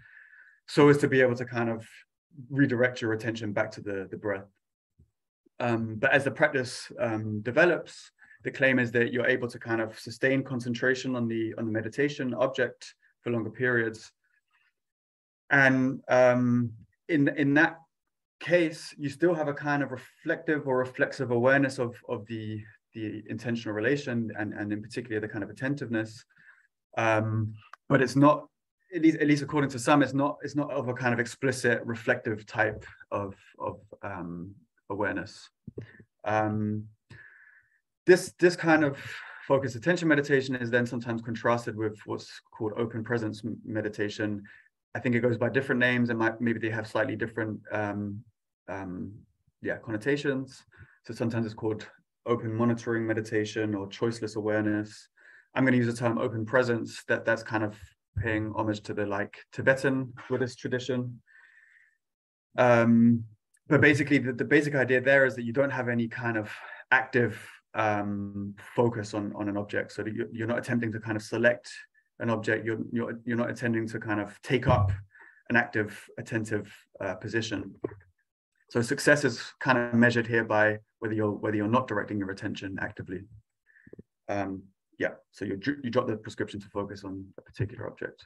so as to be able to kind of redirect your attention back to the breath. But as the practice develops, the claim is that you're able to kind of sustain concentration on the meditation object for longer periods, And in that case, you still have a kind of reflective or reflexive awareness of the intentional relation, and in particular the kind of attentiveness. But it's not, at least according to some, it's not of a kind of explicit reflective type of awareness. This kind of focused attention meditation is then sometimes contrasted with what's called open presence meditation. I think it goes by different names, and maybe they have slightly different connotations. So sometimes it's called open monitoring meditation or choiceless awareness. I'm going to use the term open presence. That's kind of paying homage to the Tibetan Buddhist tradition. But basically, the basic idea there is that you don't have any kind of active focus on an object. So that you're not attempting to kind of select an object. You're not intending to kind of take up an active, attentive position. So success is kind of measured here by whether you're not directing your attention actively. So you drop the prescription to focus on a particular object.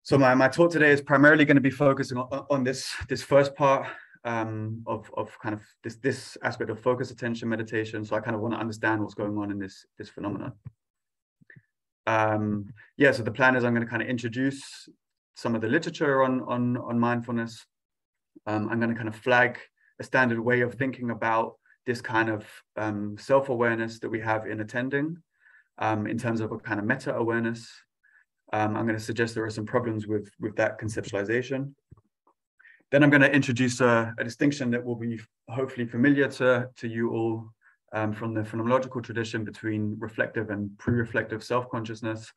So my talk today is primarily going to be focusing on this first part of kind of this aspect of focus attention meditation. So I kind of want to understand what's going on in this phenomenon. So the plan is I'm going to kind of introduce some of the literature on mindfulness. I'm going to kind of flag a standard way of thinking about this kind of self-awareness that we have in attending, in terms of a kind of meta-awareness. I'm going to suggest there are some problems with that conceptualization. Then I'm going to introduce a distinction that will be hopefully familiar to you all from the phenomenological tradition between reflective and pre-reflective self-consciousness.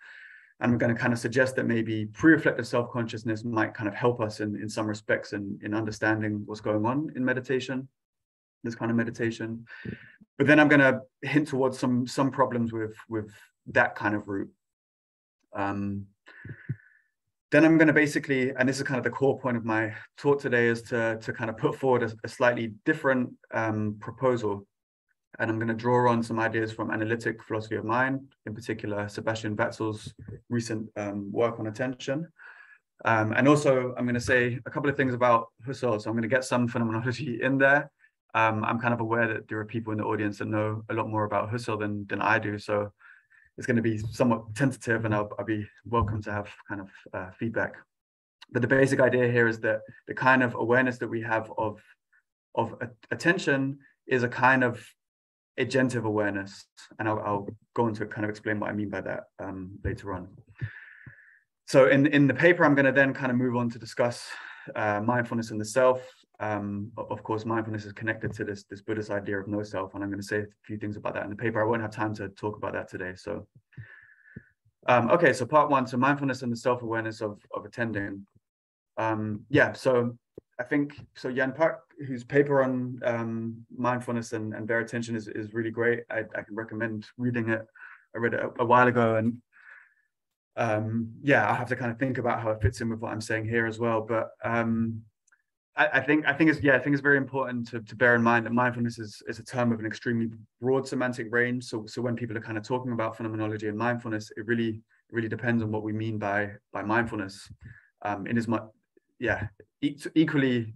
And we're going to kind of suggest that maybe pre-reflective self-consciousness might kind of help us in some respects in understanding what's going on in meditation, this kind of meditation. But then I'm going to hint towards some problems with that kind of route. Then I'm going to basically, and this is kind of the core point of my talk today, is to kind of put forward a slightly different proposal. And I'm going to draw on some ideas from analytic philosophy of mind, in particular, Sebastian Batzel's recent work on attention. And also, I'm going to say a couple of things about Husserl. So I'm going to get some phenomenology in there. I'm kind of aware that there are people in the audience that know a lot more about Husserl than I do. So it's going to be somewhat tentative, and I'll be welcome to have kind of feedback. But the basic idea here is that the kind of awareness that we have of attention is a kind of agentive awareness, and I'll go on to kind of explain what I mean by that later on. So in the paper, I'm going to then kind of move on to discuss mindfulness and the self. Of course, mindfulness is connected to this Buddhist idea of no self, and I'm going to say a few things about that in the paper. I won't have time to talk about that today. So, okay, so part one, so mindfulness and the self-awareness of attending. So I think, so Jan Pak, whose paper on mindfulness and bare attention is really great. I can recommend reading it. I read it a while ago, and I have to kind of think about how it fits in with what I'm saying here as well. But I think it's very important to bear in mind that mindfulness is a term of an extremely broad semantic range. So when people are kind of talking about phenomenology and mindfulness, it really depends on what we mean by mindfulness. It's equally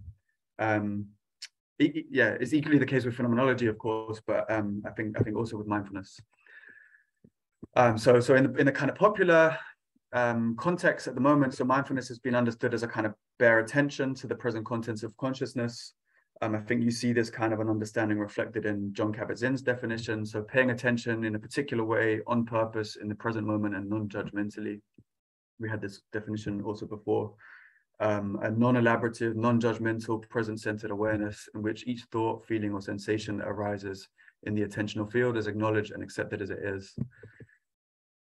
the case with phenomenology, of course, but I think also with mindfulness. So in the kind of popular context at the moment, so mindfulness has been understood as a kind of bare attention to the present contents of consciousness. I think you see this kind of an understanding reflected in John Kabat-Zinn's definition. So paying attention in a particular way, on purpose, in the present moment, and non-judgmentally. We had this definition also before. A non-elaborative, non-judgmental, present-centered awareness in which each thought, feeling, or sensation that arises in the attentional field is acknowledged and accepted as it is.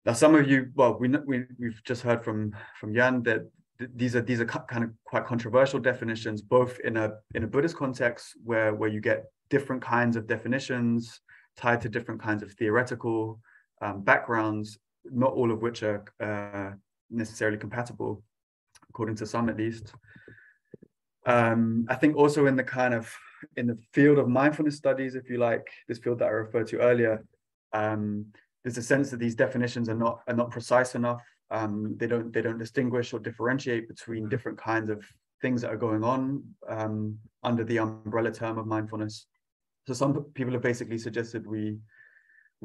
Now, some of you, well, we've just heard from Jan that these are kind of quite controversial definitions, both in a Buddhist context where you get different kinds of definitions tied to different kinds of theoretical backgrounds, not all of which are necessarily compatible, according to some at least. I think also in the field of mindfulness studies, if you like, this field that I referred to earlier, there's a sense that these definitions are not precise enough. They don't distinguish or differentiate between different kinds of things that are going on under the umbrella term of mindfulness. So some people have basically suggested we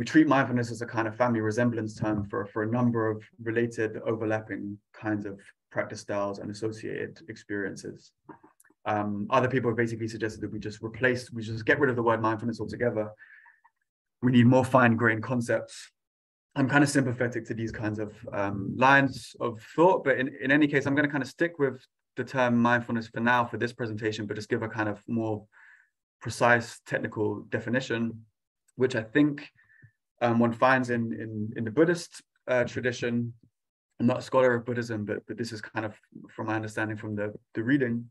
treat mindfulness as a kind of family resemblance term for a number of related overlapping kinds of practice styles and associated experiences. Other people have basically suggested that we just get rid of the word mindfulness altogether. We need more fine-grained concepts. I'm kind of sympathetic to these kinds of lines of thought, but in any case, I'm going to kind of stick with the term mindfulness for now for this presentation, but just give a kind of more precise technical definition, which I think one finds in the Buddhist tradition. I'm not a scholar of Buddhism, but this is kind of from my understanding from the reading.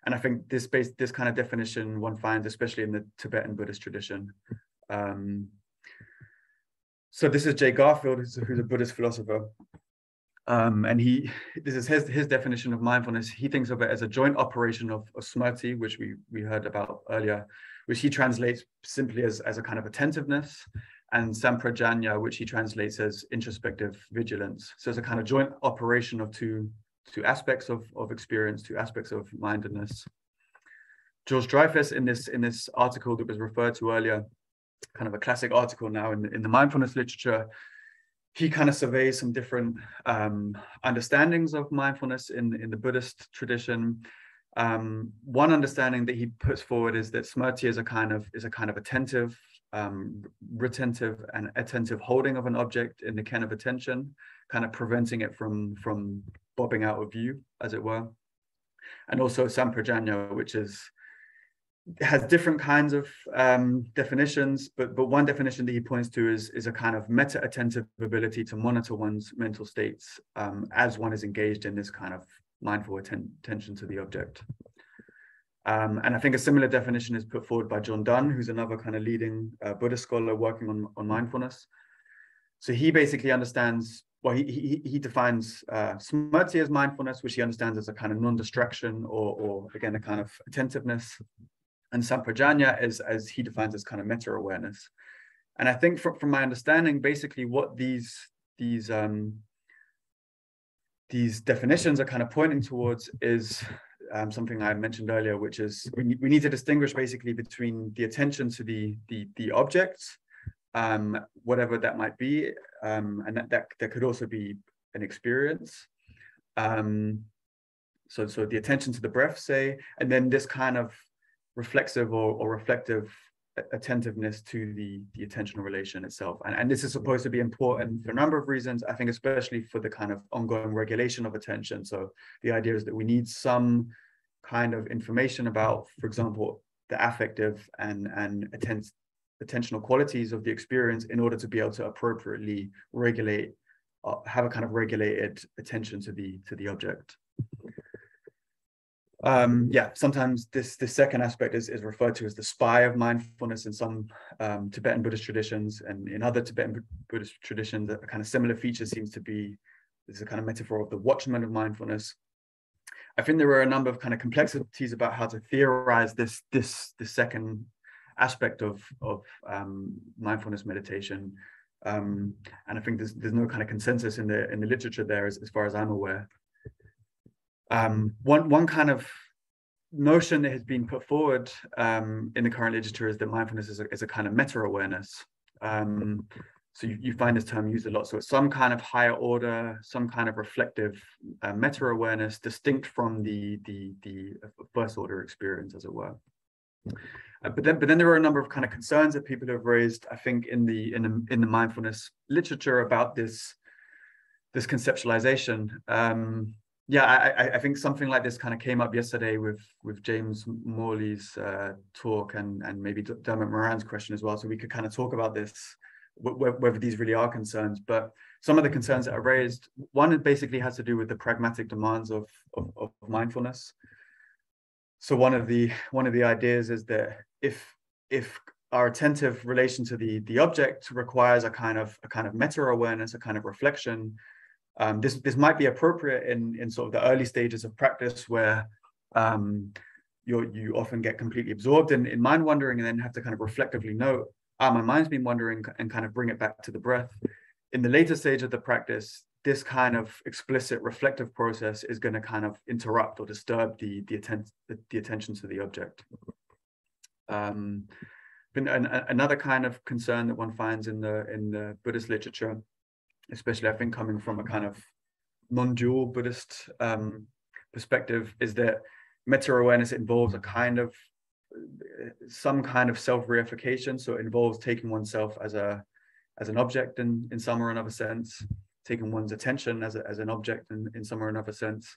And I think this kind of definition one finds especially in the Tibetan Buddhist tradition. So this is Jay Garfield, who's a Buddhist philosopher. And this is his definition of mindfulness. He thinks of it as a joint operation of smrti, which we heard about earlier, which he translates simply as a kind of attentiveness, and samprajanya, which he translates as introspective vigilance. So it's a kind of joint operation of two aspects of experience, two aspects of mindedness. George Dreyfus, in this article that was referred to earlier, kind of a classic article now in the mindfulness literature, he kind of surveys some different understandings of mindfulness in the Buddhist tradition. One understanding that he puts forward is that smrti is a kind of attentive, retentive, and attentive holding of an object in the ken of attention, kind of preventing it from bobbing out of view, as it were. And also samprajanya, which has different kinds of definitions, but one definition that he points to is a kind of meta-attentive ability to monitor one's mental states as one is engaged in this kind of mindful attention to the object. And I think a similar definition is put forward by John Donne, who's another kind of leading Buddhist scholar working on mindfulness. So he basically understands, well, he defines smrti as mindfulness, which he understands as a kind of non-distraction or again, a kind of attentiveness. And samprajanya as he defines as kind of meta-awareness. And I think from my understanding, basically what these definitions are kind of pointing towards is something I mentioned earlier, which is we need to distinguish basically between the attention to the object, whatever that might be, and that could also be an experience. So the attention to the breath, say, and then this kind of reflexive or reflective attentiveness to the attentional relation itself. And this is supposed to be important for a number of reasons, I think, especially for the kind of ongoing regulation of attention. So the idea is that we need some kind of information about, for example, the affective and attentional qualities of the experience in order to be able to appropriately regulate, have a kind of regulated attention to the object. Sometimes this second aspect is referred to as the spy of mindfulness in some Tibetan Buddhist traditions, and in other Tibetan Buddhist traditions, a kind of similar feature seems to be this a kind of metaphor of the watchman of mindfulness. I think there are a number of kind of complexities about how to theorize this second aspect of mindfulness meditation, and I think there's no kind of consensus in the literature there as far as I'm aware. One kind of notion that has been put forward in the current literature is that mindfulness is a kind of meta-awareness. So you find this term used a lot. So it's some kind of higher order, some kind of reflective meta-awareness distinct from the first order experience, as it were. But then there are a number of kind of concerns that people have raised, I think, in the mindfulness literature about this conceptualization. I think something like this kind of came up yesterday with James Morley's talk and maybe Dermot Moran's question as well. So we could kind of talk about this, whether these really are concerns. But some of the concerns that are raised, one basically has to do with the pragmatic demands of mindfulness. So one of the ideas is that if our attentive relation to the object requires a kind of meta-awareness, a kind of reflection, this might be appropriate in sort of the early stages of practice where you often get completely absorbed in mind wandering and then have to kind of reflectively note, my mind's been wandering, and kind of bring it back to the breath. In the later stage of the practice, this kind of explicit reflective process is going to kind of interrupt or disturb the attention to the object. Another kind of concern that one finds in the Buddhist literature, especially I think coming from a kind of non-dual Buddhist perspective, is that meta-awareness involves some kind of self-reification. So it involves taking oneself as an object in some or another sense, taking one's attention as an object in some or another sense,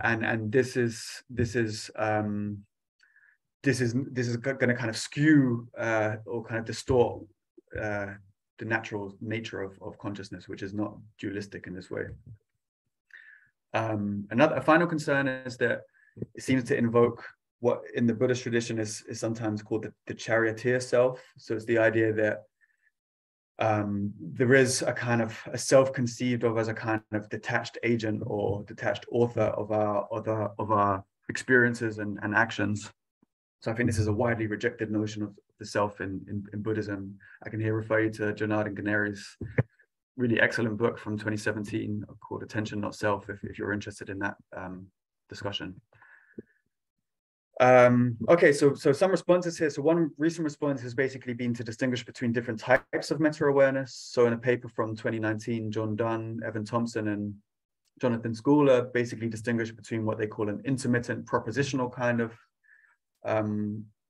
and this is going to kind of skew or kind of distort the natural nature of consciousness, which is not dualistic in this way. A final concern is that it seems to invoke what in the Buddhist tradition is sometimes called the Charioteer Self. So it's the idea that there is a kind of a self conceived of as a kind of detached agent or detached author of our experiences and actions. So I think this is a widely rejected notion of the self in Buddhism. I can here refer you to Jonathan Ganeri's really excellent book from 2017 called Attention Not Self, if you're interested in that discussion. Okay, so some responses here. So one recent response has basically been to distinguish between different types of meta-awareness. So in a paper from 2019, John Dunn, Evan Thompson, and Jonathan Schooler basically distinguish between what they call an intermittent propositional kind of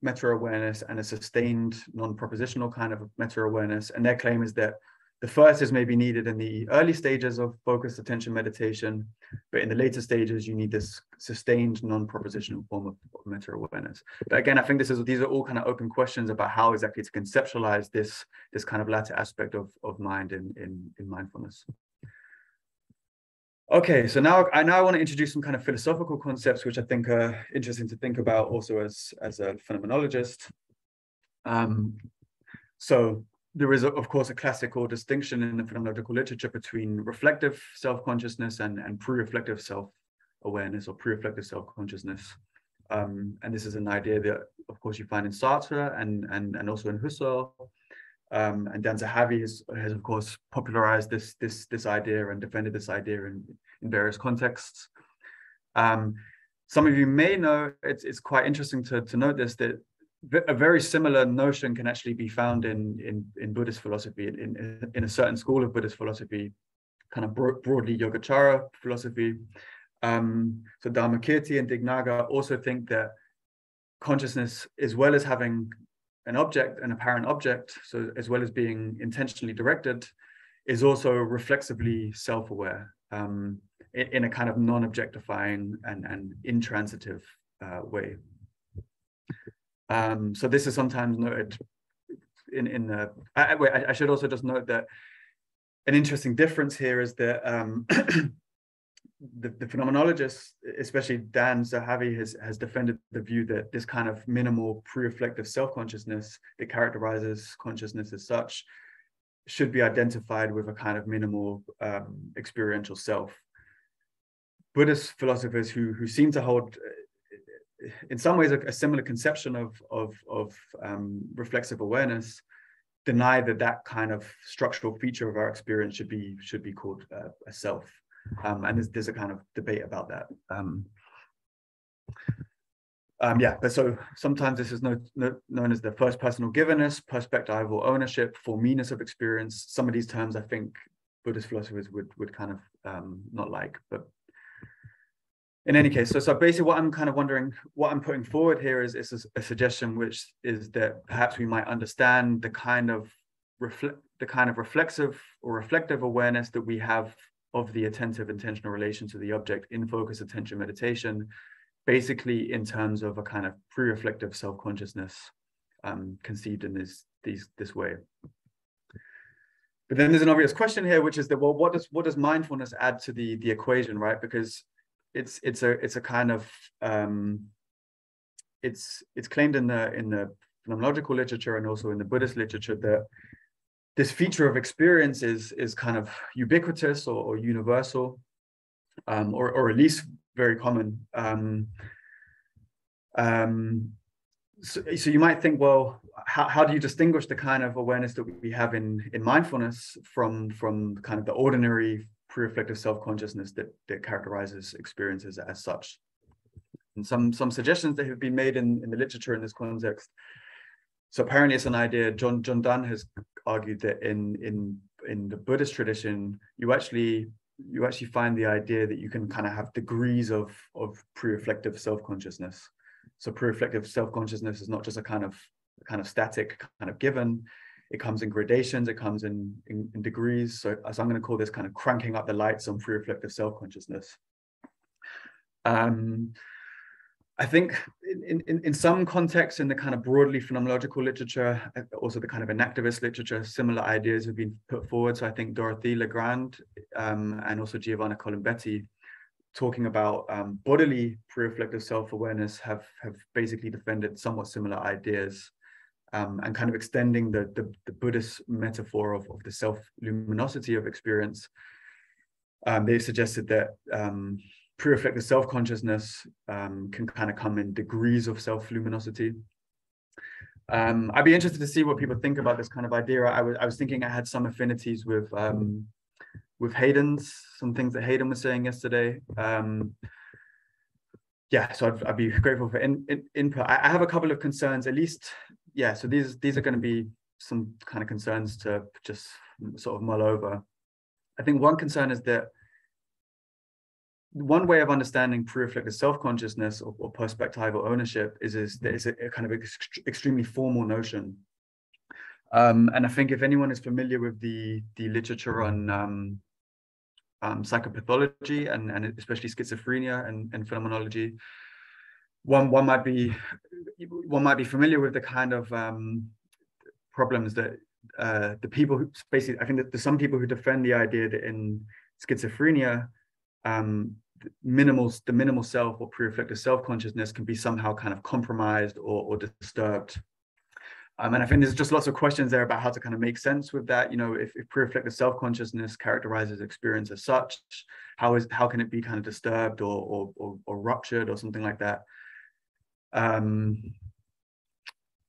meta-awareness and a sustained non-propositional kind of meta-awareness. And their claim is that the first is maybe needed in the early stages of focused attention meditation, but in the later stages, you need this sustained non-propositional form of meta-awareness. But again, I think these are all kind of open questions about how exactly to conceptualize this kind of latter aspect of mind in mindfulness. Okay, so now I want to introduce some kind of philosophical concepts, which I think are interesting to think about also as a phenomenologist. So there is, of course, a classical distinction in the phenomenological literature between reflective self-consciousness and pre-reflective self-awareness or pre-reflective self-consciousness. And this is an idea that, of course, you find in Sartre and also in Husserl. And Dan Zahavi has of course popularized this idea and defended this idea in various contexts. Some of you may know, it's quite interesting to note this, that a very similar notion can actually be found in Buddhist philosophy, in a certain school of Buddhist philosophy, kind of broadly Yogacara philosophy. So Dharmakirti and Dignaga also think that consciousness, as well as having an object, an apparent object, so as well as being intentionally directed, is also reflexively self-aware in a kind of non-objectifying and intransitive way. So this is sometimes noted in the. I should also just note that an interesting difference here is that the phenomenologists, especially Dan Zahavi, has defended the view that this kind of minimal pre-reflective self-consciousness that characterizes consciousness as such should be identified with a kind of minimal experiential self. Buddhist philosophers who seem to hold, in some ways, a similar conception of reflexive awareness, deny that kind of structural feature of our experience should be called a self. And there's a kind of debate about that. But so sometimes this is known as the first personal givenness, perspectival ownership, for meanness of experience. Some of these terms I think Buddhist philosophers would kind of not like, but in any case, so basically what I'm kind of wondering, what I'm putting forward here is a suggestion, which is that perhaps we might understand the kind of reflexive or reflective awareness that we have of the attentive intentional relation to the object in focused attention meditation, basically in terms of a kind of pre-reflective self-consciousness conceived in this way. But then there's an obvious question here, which is that, well, what does mindfulness add to the equation, right? Because it's a kind of it's claimed in the phenomenological literature and also in the Buddhist literature that this feature of experience is kind of ubiquitous or universal, or at least very common. So you might think, well, how do you distinguish the kind of awareness that we have in mindfulness from kind of the ordinary pre-reflective self-consciousness that characterizes experiences as such. And some suggestions that have been made in the literature in this context. So apparently it's an idea, John Donne has argued that in the Buddhist tradition, you actually find the idea that you can kind of have degrees of pre-reflective self-consciousness. So pre-reflective self-consciousness is not just a kind of static kind of given. It comes in gradations, it comes in degrees. So I'm going to call this kind of cranking up the lights on pre-reflective self-consciousness. I think in some contexts, in the kind of broadly phenomenological literature, also the kind of enactivist literature, similar ideas have been put forward. So I think Dorothy Legrand and also Giovanna Colombetti, talking about bodily pre-reflective self-awareness, have basically defended somewhat similar ideas, and kind of extending the Buddhist metaphor of the self-luminosity of experience. They suggested that pre-reflective self-consciousness can kind of come in degrees of self-luminosity. I'd be interested to see what people think about this kind of idea. I was thinking I had some affinities with Hayden's, some things that Hayden was saying yesterday. Yeah, so I'd be grateful for input. I have a couple of concerns, at least. Yeah, so these are going to be some kind of concerns to just sort of mull over. I think one concern is that one way of understanding pre-reflective self-consciousness or perspectival ownership is that it's a kind of extremely formal notion. And I think if anyone is familiar with the literature on psychopathology and especially schizophrenia and phenomenology, one might be familiar with the kind of problems that the people who basically, I think that there's some people who defend the idea that in schizophrenia, the minimal self or pre-reflective self-consciousness can be somehow kind of compromised or disturbed. And I think there's just lots of questions there about how to kind of make sense with that. You know, if pre-reflective self-consciousness characterizes experience as such, how can it be kind of disturbed or ruptured or something like that?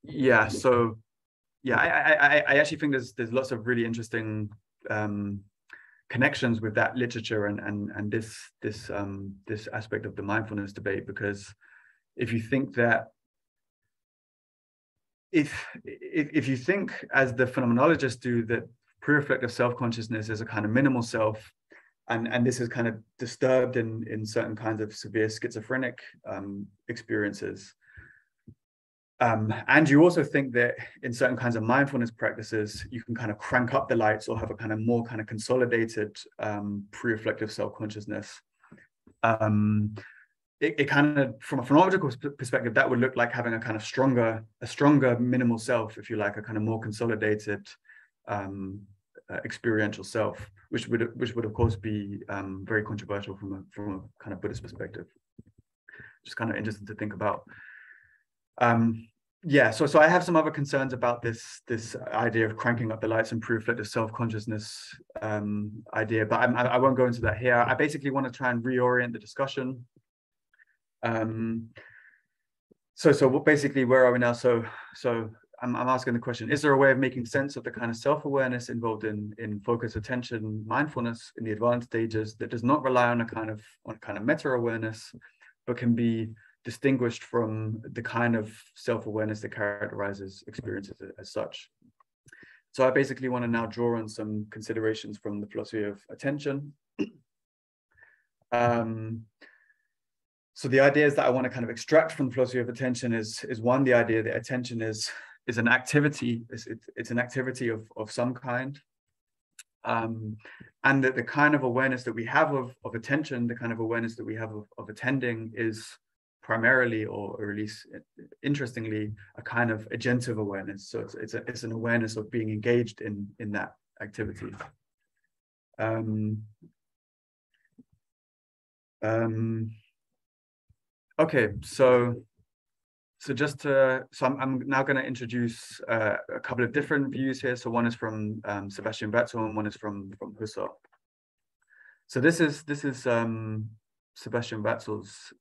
Yeah, so yeah, I actually think there's lots of really interesting connections with that literature and this aspect of the mindfulness debate, because if you think that if you think, as the phenomenologists do, that pre-reflective self-consciousness is a kind of minimal self, and this is kind of disturbed in certain kinds of severe schizophrenic experiences, and you also think that in certain kinds of mindfulness practices, you can kind of crank up the lights or have a kind of more kind of consolidated pre-reflective self-consciousness. It kind of, from a phenomenological perspective, that would look like having a kind of stronger minimal self, if you like, a kind of more consolidated experiential self, which would of course be very controversial from a kind of Buddhist perspective. Just kind of interesting to think about. Yeah, so I have some other concerns about this idea of cranking up the lights and pre-reflective self-consciousness idea, but I won't go into that here. I basically want to try and reorient the discussion. So basically, where are we now? So I'm asking the question: is there a way of making sense of the kind of self-awareness involved in focus, attention, mindfulness in the advanced stages that does not rely on a kind of meta-awareness, but can be distinguished from the kind of self-awareness that characterizes experiences as such? So I basically want to now draw on some considerations from the philosophy of attention. So the ideas that I want to kind of extract from the philosophy of attention is one, the idea that attention is an activity, it's an activity of some kind, and that the kind of awareness that we have of attention, the kind of awareness that we have of attending, is primarily, or at least interestingly, a kind of agentive awareness. So it's an awareness of being engaged in that activity. Okay, so I'm now going to introduce a couple of different views here. So one is from Sebastian Vettel and one is from Husserl. So this is Sebastian Vettel's.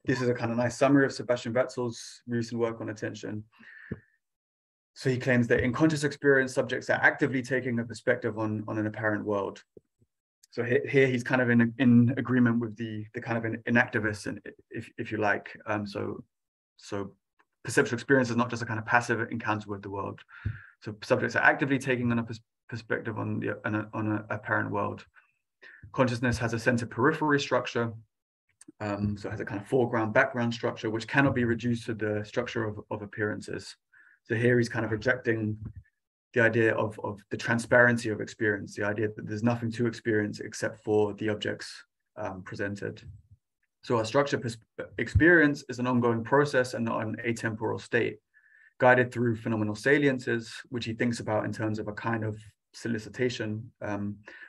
This is a kind of nice summary of Sebastian Vettel's recent work on attention. So he claims that in conscious experience, subjects are actively taking a perspective on an apparent world. So here he's kind of in agreement with the kind of inactivist, and if you like. So perceptual experience is not just a kind of passive encounter with the world. So subjects are actively taking on a perspective on an apparent world. Consciousness has a center periphery structure, so it has a kind of foreground background structure, which cannot be reduced to the structure of appearances. So here he's kind of rejecting the idea of the transparency of experience, the idea that there's nothing to experience except for the objects presented. So our structure experience is an ongoing process and not an atemporal state, guided through phenomenal saliences, which he thinks about in terms of a kind of solicitation.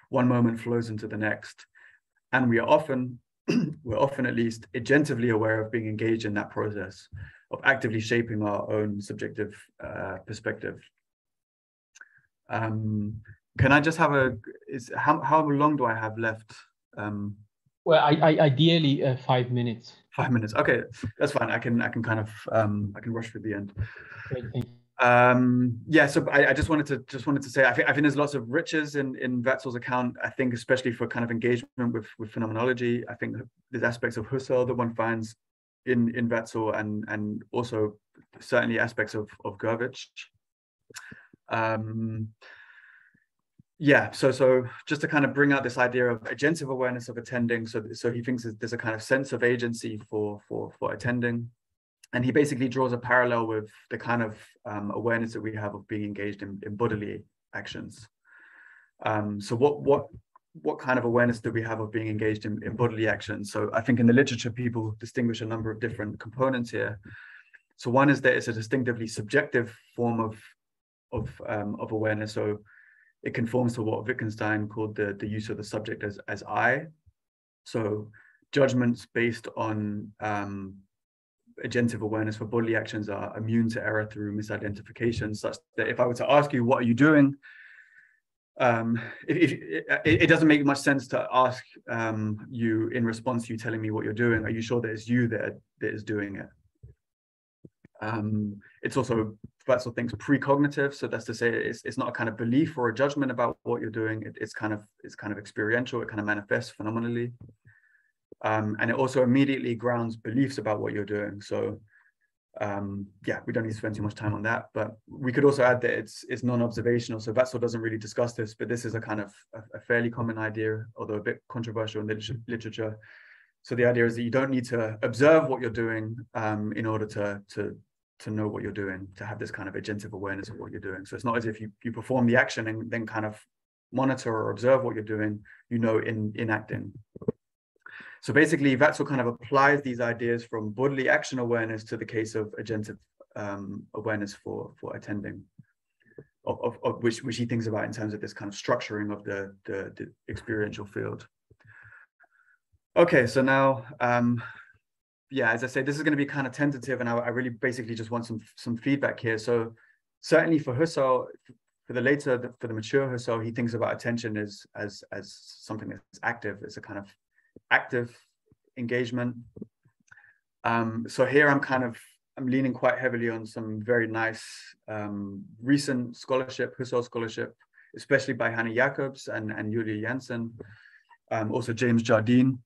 One moment flows into the next, and we're often at least agentively aware of being engaged in that process of actively shaping our own subjective perspective. Can I just have how long do I have left? Well, ideally 5 minutes. 5 minutes. Okay, that's fine. I can kind of I can rush through the end. Great, thank you. Yeah, so I just wanted to say I think there's lots of riches in Wetzel's account. I think especially for kind of engagement with phenomenology. I think there's aspects of Husserl that one finds in Wetzel, and also certainly aspects of Gerwich. Yeah, so just to kind of bring out this idea of agentive awareness of attending. So he thinks that there's a kind of sense of agency for attending. And he basically draws a parallel with the kind of awareness that we have of being engaged in bodily actions. So what kind of awareness do we have of being engaged in bodily actions? So I think in the literature, people distinguish a number of different components here. So one is that it's a distinctively subjective form of awareness. So it conforms to what Wittgenstein called the use of the subject as I. So judgments based on agentive awareness for bodily actions are immune to error through misidentification, such that if I were to ask you, what are you doing? It doesn't make much sense to ask you in response to you telling me what you're doing, are you sure that it's you that is doing it? It's also, Wetzel thinks, precognitive. So that's to say it's not a kind of belief or a judgment about what you're doing. It's kind of experiential. It kind of manifests phenomenally. And it also immediately grounds beliefs about what you're doing. So yeah, we don't need to spend too much time on that, but we could also add that it's non-observational. So Wetzel doesn't really discuss this, but this is a kind of a fairly common idea, although a bit controversial in literature. So the idea is that you don't need to observe what you're doing in order to know what you're doing, to have this kind of agentive awareness of what you're doing. So it's not as if you perform the action and then kind of monitor or observe what you're doing, in acting. So basically, Wetzel kind of applies these ideas from bodily action awareness to the case of agentive awareness for attending, of which he thinks about in terms of this kind of structuring of the experiential field. Okay, so now, yeah, as I say, this is going to be kind of tentative, and I really basically just want some feedback here. So certainly for Husserl, for the mature Husserl, he thinks about attention as something that's active. It's a kind of active engagement. So here I'm leaning quite heavily on some very nice recent scholarship, Husserl scholarship, especially by Hanne Jacobs and Julia Janssen, also James Jardine,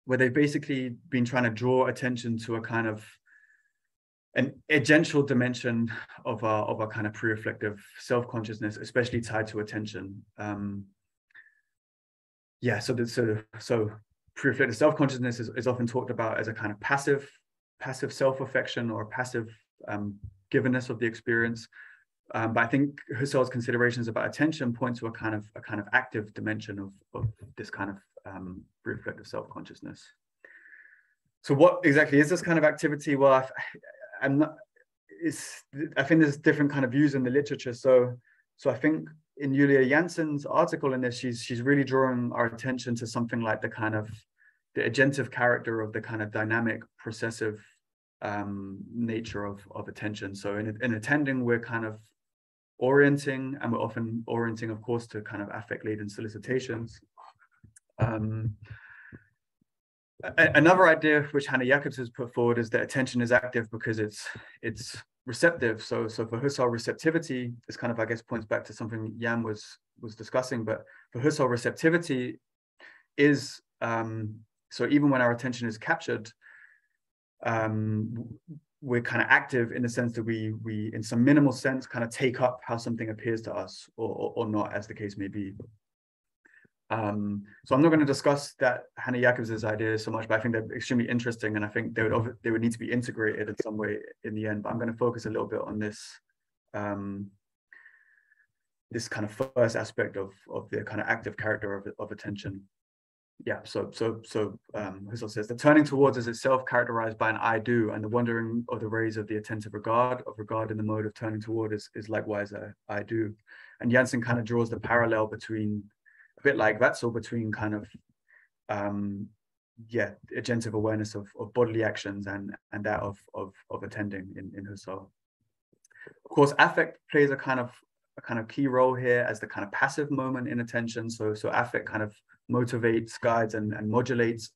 where they've basically been trying to draw attention to a kind of an agential dimension of our kind of pre-reflective self-consciousness, especially tied to attention. Yeah, so pre-reflective self-consciousness is often talked about as a kind of passive self-affection or passive givenness of the experience. But I think Husserl's considerations about attention point to a kind of active dimension of this kind of pre-reflective self-consciousness. So what exactly is this kind of activity? Well, I think there's different kind of views in the literature. So I think in Julia Janssen's article in this, she's really drawing our attention to something like the agentive character of the kind of dynamic, processive nature of attention. So in attending, we're kind of orienting, and we're often orienting, of course, to kind of affect-laden solicitations. Another idea which Hanne Jacobs has put forward is that attention is active because it's receptive. So for Husserl, receptivity is kind of, I guess, points back to something Jan was discussing. But for Husserl, receptivity is, so even when our attention is captured, we're kind of active in the sense that we in some minimal sense kind of take up how something appears to us, or not, as the case may be. So I'm not going to discuss that Hannah Jacobs' ideas so much, but I think they're extremely interesting, and I think they would need to be integrated in some way in the end. But I'm going to focus a little bit on this this kind of first aspect of the kind of active character of attention. Yeah, so Husserl says the turning towards is itself characterized by an I do, and the wandering of the rays of the attentive regard in the mode of turning toward is likewise a I do. And Janssen kind of draws the parallel between, a bit like Wetzel, between kind of agentive awareness of bodily actions and that of attending in Husserl. Of course, affect plays a kind of key role here as the kind of passive moment in attention. So affect kind of motivates, guides, and modulates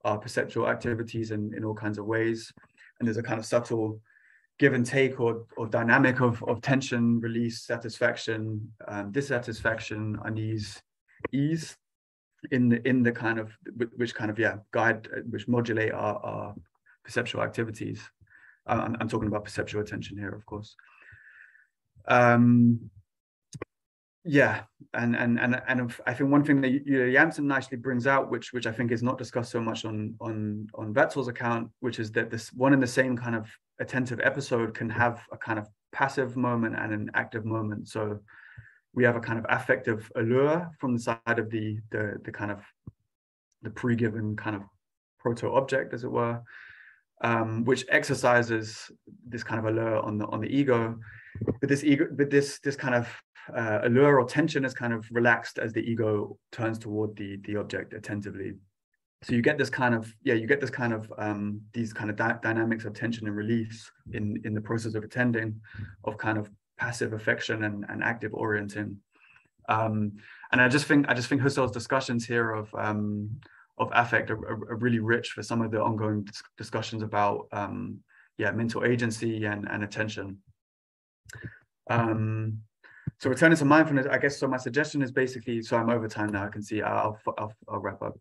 our perceptual activities in all kinds of ways. And there's a kind of subtle give and take or dynamic of tension, release, satisfaction, dissatisfaction, unease, ease in the kind of which kind of guide, which modulate our perceptual activities. I'm talking about perceptual attention here, of course. And I think one thing that Janssen nicely brings out, which I think is not discussed so much on Wetzel's account, which is that this one and the same kind of attentive episode can have a kind of passive moment and an active moment. So we have a kind of affective allure from the side of the kind of the pre-given kind of proto-object, as it were, which exercises this kind of allure on the ego. But this kind of allure or tension is kind of relaxed as the ego turns toward the object attentively. So you get this kind of these kind of dynamics of tension and release in the process of attending, of kind of passive affection and active orienting. And I just think Husserl's discussions here of affect are really rich for some of the ongoing discussions about mental agency and attention. So returning to mindfulness, I guess, so my suggestion is basically, so I'm over time now, I can see, I'll wrap up.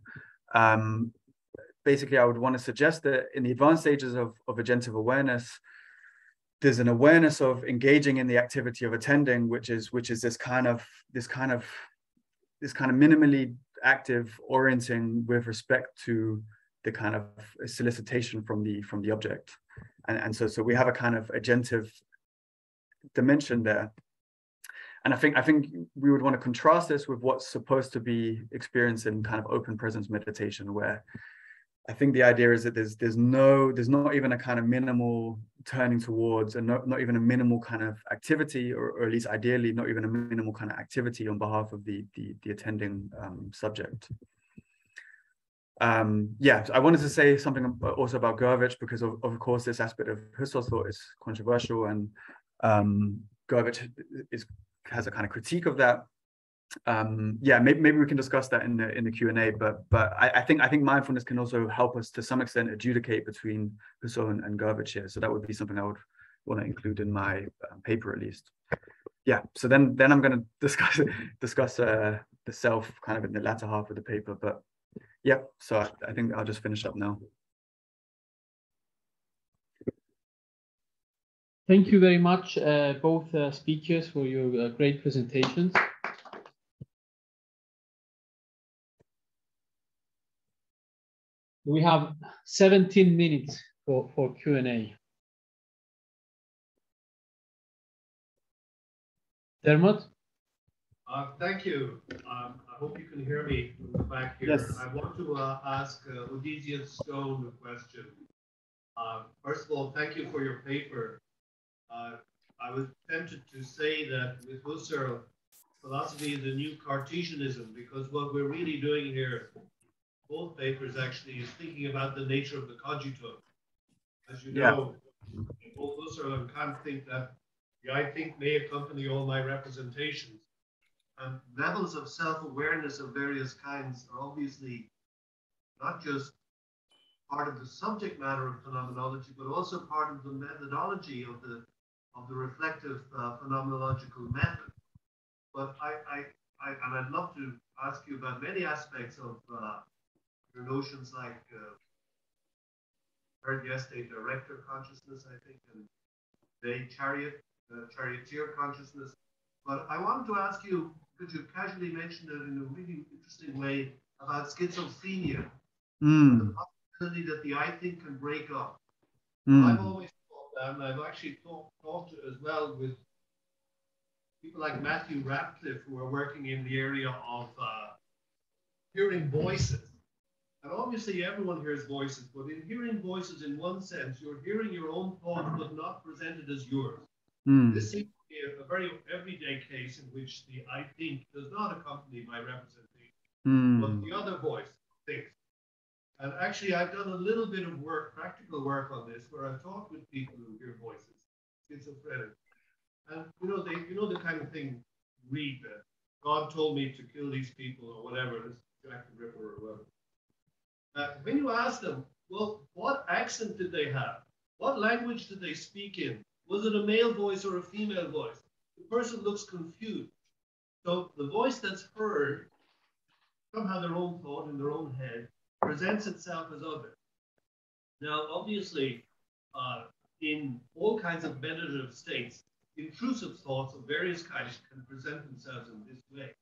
Basically, I would want to suggest that in the advanced stages of agentive awareness, there's an awareness of engaging in the activity of attending, which is this kind of minimally active orienting with respect to the kind of solicitation from the object, and so we have a kind of agentive dimension there. And I think we would want to contrast this with what's supposed to be experienced in kind of open presence meditation, where I think the idea is that there's not even a kind of minimal turning towards, and not even a minimal kind of activity, or at least ideally not even a minimal kind of activity on behalf of the attending subject. I wanted to say something also about Gerwich, because of course this aspect of Husserl's thought is controversial, and Gerwich has a kind of critique of that. Maybe we can discuss that in the Q&A, but I think mindfulness can also help us to some extent adjudicate between Husserl and Gerwich here. So that would be something I would want to include in my paper, at least. So then I'm going to discuss the self kind of in the latter half of the paper, but so I think I'll just finish up now. Thank you very much, both speakers, for your great presentations. We have 17 minutes for Q&A. Dermot? Thank you. I hope you can hear me from the back here. Yes. I want to ask Odysseus Stone a question. First of all, thank you for your paper. I was tempted to say that with Husserl, philosophy is a new Cartesianism, because what we're really doing here, both papers actually, is thinking about the nature of the cogitum. As you know, both Husserl and Kant think that the I think may accompany all my representations. And levels of self-awareness of various kinds are obviously not just part of the subject matter of phenomenology, but also part of the methodology of the reflective phenomenological method. But I'd love to ask you about many aspects of your notions, like heard yesterday, director consciousness, I think, and the charioteer consciousness. But I wanted to ask you, because you casually mentioned it in a really interesting way, about schizophrenia, and the possibility that the I think can break up. I've always thought that, and I've actually talked as well with people like Matthew Ratcliffe, who are working in the area of hearing voices. And obviously everyone hears voices, but in hearing voices, in one sense, you're hearing your own thoughts, but not presented as yours. This seems to be a very everyday case in which the I think does not accompany my representation, but the other voice thinks. And actually, I've done a little bit of work, practical work on this, where I've talked with people who hear voices, schizophrenic. And you know the kind of thing, read that God told me to kill these people or whatever, this Jack the Ripper or whatever. When you ask them, well, what accent did they have? What language did they speak in? Was it a male voice or a female voice? The person looks confused. So the voice that's heard, somehow their own thought in their own head, presents itself as other. Now, obviously, in all kinds of meditative states, intrusive thoughts of various kinds can present themselves in this way.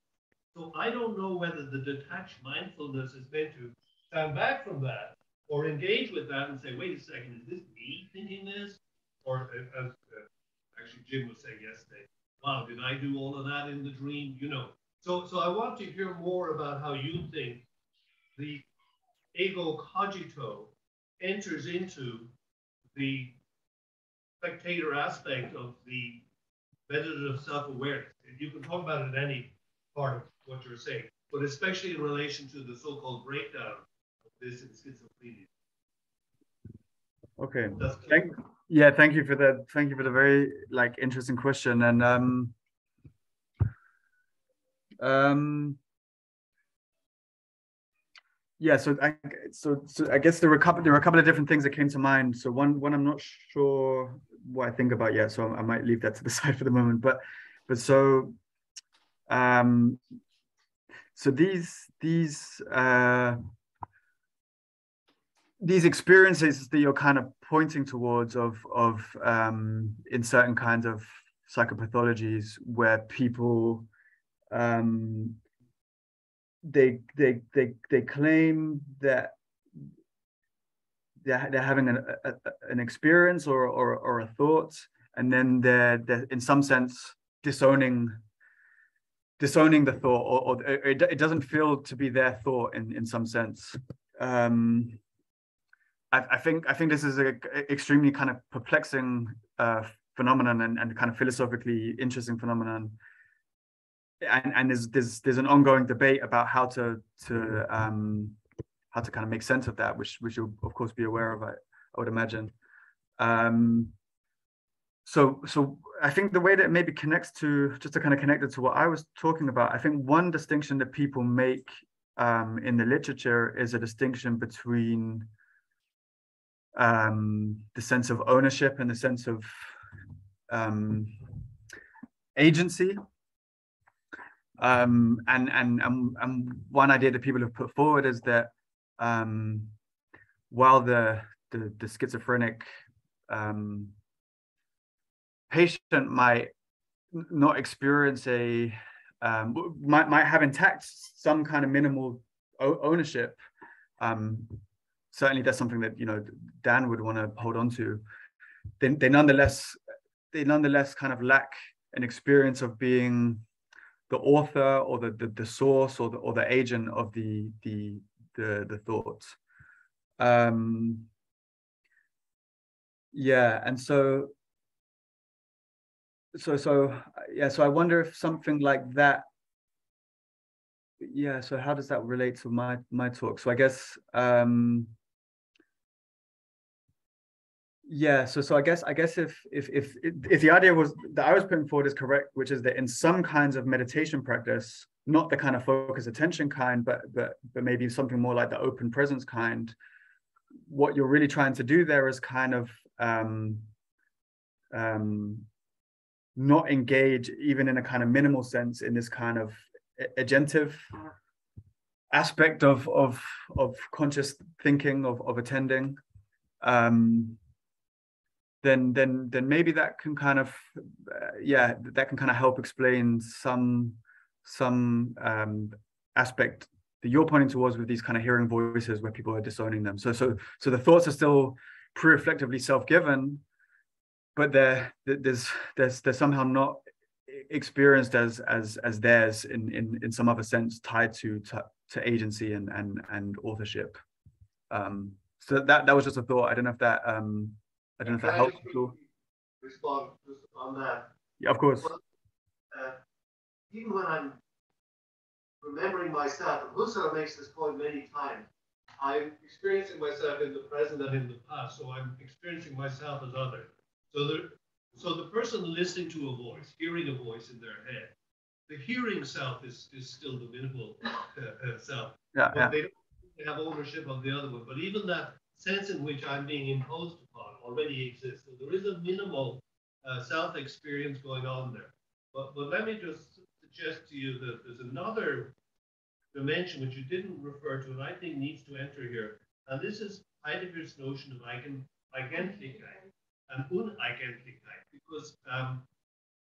So I don't know whether the detached mindfulness is meant to stand back from that or engage with that and say, wait a second, is this me thinking this? Or as actually Jim was saying yesterday, wow, did I do all of that in the dream? You know. So I want to hear more about how you think the ego cogito enters into the spectator aspect of the meditative self-awareness. You can talk about it in any part of what you're saying, but especially in relation to the so-called breakdown of this in schizophrenia. Okay. Thank you for that. Thank you for the very interesting question. And yeah, so I guess there were a couple of different things that came to mind. So one I'm not sure what I think about yet, so I might leave that to the side for the moment. But so these experiences that you're kind of pointing towards of in certain kinds of psychopathologies where people they claim that they're having an experience or a thought, and then they're in some sense disowning the thought, or it doesn't feel to be their thought in some sense. I think this is an extremely kind of perplexing phenomenon and kind of philosophically interesting phenomenon. And there's an ongoing debate about how to kind of make sense of that, which you'll of course be aware of, I would imagine. So I think the way that it maybe connects to, just to kind of connect it to what I was talking about, I think one distinction that people make in the literature is a distinction between the sense of ownership and the sense of agency. And one idea that people have put forward is that while the schizophrenic patient might not experience might have intact some kind of minimal ownership, certainly that's something that Dan would want to hold on to. They nonetheless kind of lack an experience of being the author or the source or the agent of the thoughts. Yeah, and so I wonder if something like that. Yeah, so how does that relate to my talk? So I guess yeah, so I guess if the idea was that I was putting forward is correct, which is that in some kinds of meditation practice, not the kind of focus attention kind, but maybe something more like the open presence kind, what you're really trying to do there is kind of not engage, even in a kind of minimal sense, in this kind of agentive aspect of conscious thinking, of attending, then maybe that can kind of that can kind of help explain some aspect that you're pointing towards with these kind of hearing voices where people are disowning them. So the thoughts are still pre-reflectively self-given, but there's somehow not experienced as theirs in some other sense, tied to agency and authorship. So that was just a thought. I don't know if that helps at all. Respond just on that. Yeah, of course. Even when I'm remembering myself, and Husserl makes this point many times, I'm experiencing myself in the present and in the past, so I'm experiencing myself as other. So the person listening to a voice, hearing a voice in their head, the hearing self is still the minimal self. Yeah, but they don't have ownership of the other one. But even that sense in which I'm being imposed upon already exists. So there is a minimal self-experience going on there. But let me just suggest to you that there's another dimension which you didn't refer to, and I think needs to enter here. And this is Heidegger's notion of Eigentlichkeit and Uneigentlichkeit, because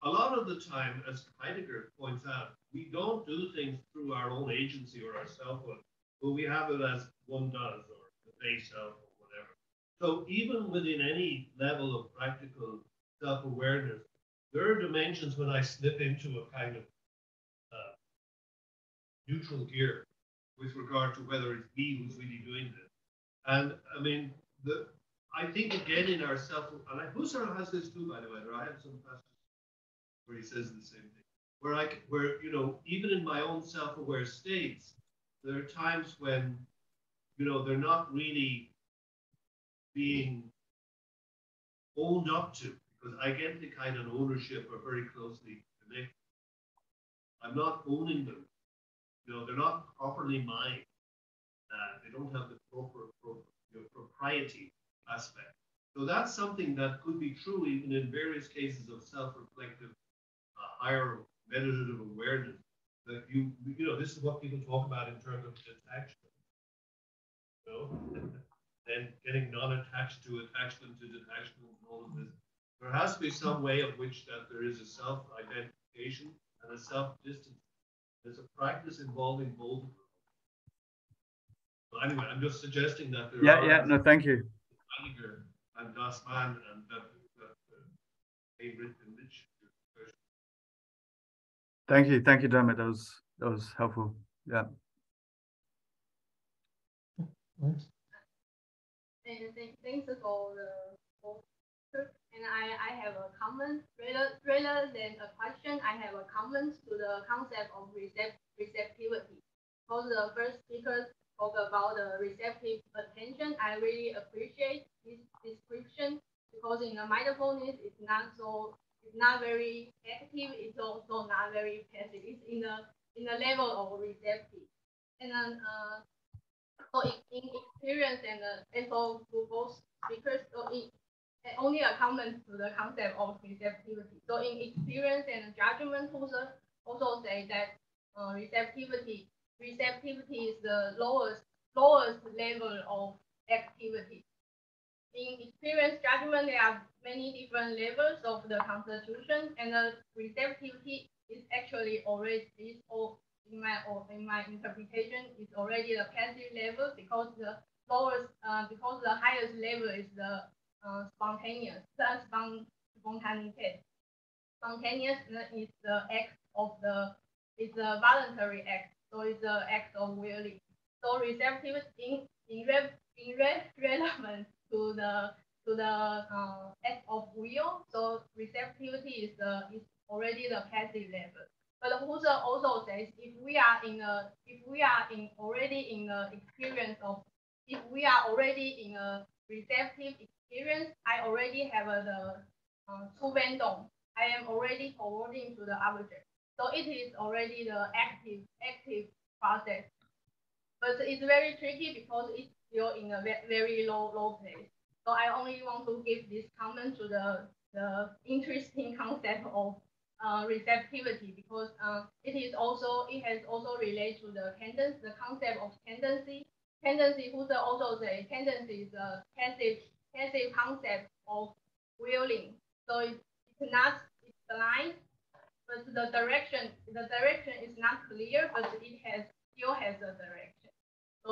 a lot of the time, as Heidegger points out, we don't do things through our own agency or our selfhood, but we have it as one does, or the base self, or whatever. So even within any level of practical self-awareness, there are dimensions when I slip into a kind of neutral gear with regard to whether it's me who's really doing this. And I mean, I think again in our self, and Husserl has this too, by the way. I have some passages where he says the same thing. Where you know, even in my own self-aware states, there are times when, you know, they're not really being owned up to, because Eigentlichkeit and ownership are very closely connected. I'm not owning them. You know, they're not properly mine. They don't have the proper propriety aspect. So that's something that could be true even in various cases of self-reflective, higher meditative awareness. That you know, this is what people talk about in terms of detachment. You know, and getting non-attached to attachment to detachment and all of this. There has to be some way of which that there is a self-identification and a self-distance. There's a practice involving both of them. So anyway, I'm just suggesting that there are. No, thank you. Heidegger and Das Man, and that favorite in which. Thank you, Dermot. That was helpful. Yeah. Thanks for the talk. And I have a comment rather than a question. I have a comment to the concept of receptivity. Because the first speaker talked about the receptive attention, I really appreciate this description, because in the mindfulness, it's not very active. It's also not very passive. It's in the level of receptive. And then so in experience and so to both speakers, so only a comment to the concept of receptivity. So in experience and judgment, also say that receptivity is the lowest level of activity. In experience judgment, there are many different levels of the constitution, and the receptivity is actually already in my interpretation is already the passive level, because the highest level is the spontaneous. Spontaneity. Spontaneous is the act of it's a voluntary act, so it's the act of willing. So receptivity in relevance to the act of will. So receptivity is already the passive level. But Husserl also says if we are already in a receptive experience, I already have the Zuwendung. I am already forwarding to the object. So it is already the active process. But it's very tricky because it's still in a very low place. So I only want to give this comment to the interesting concept of receptivity, because it has also related to the concept of tendency. Tendency, Husserl also say tendency is a passive concept of willing. So it's blind, but the direction is not clear, but it still has a direction. So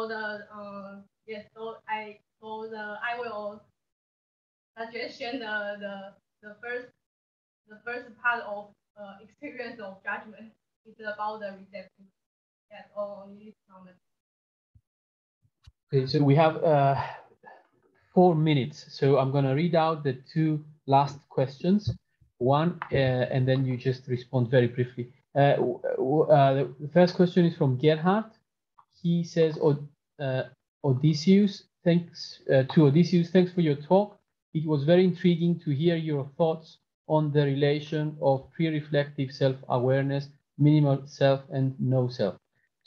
I will suggestion the first part of experience of judgment is about the receptivity. That's all on this comment. Okay, so we have 4 minutes. So I'm going to read out the 2 last questions. One, and then you just respond very briefly. The first question is from Gerhard. He says, Odysseus, thanks for your talk. It was very intriguing to hear your thoughts on the relation of pre-reflective self-awareness, minimal self, and no self.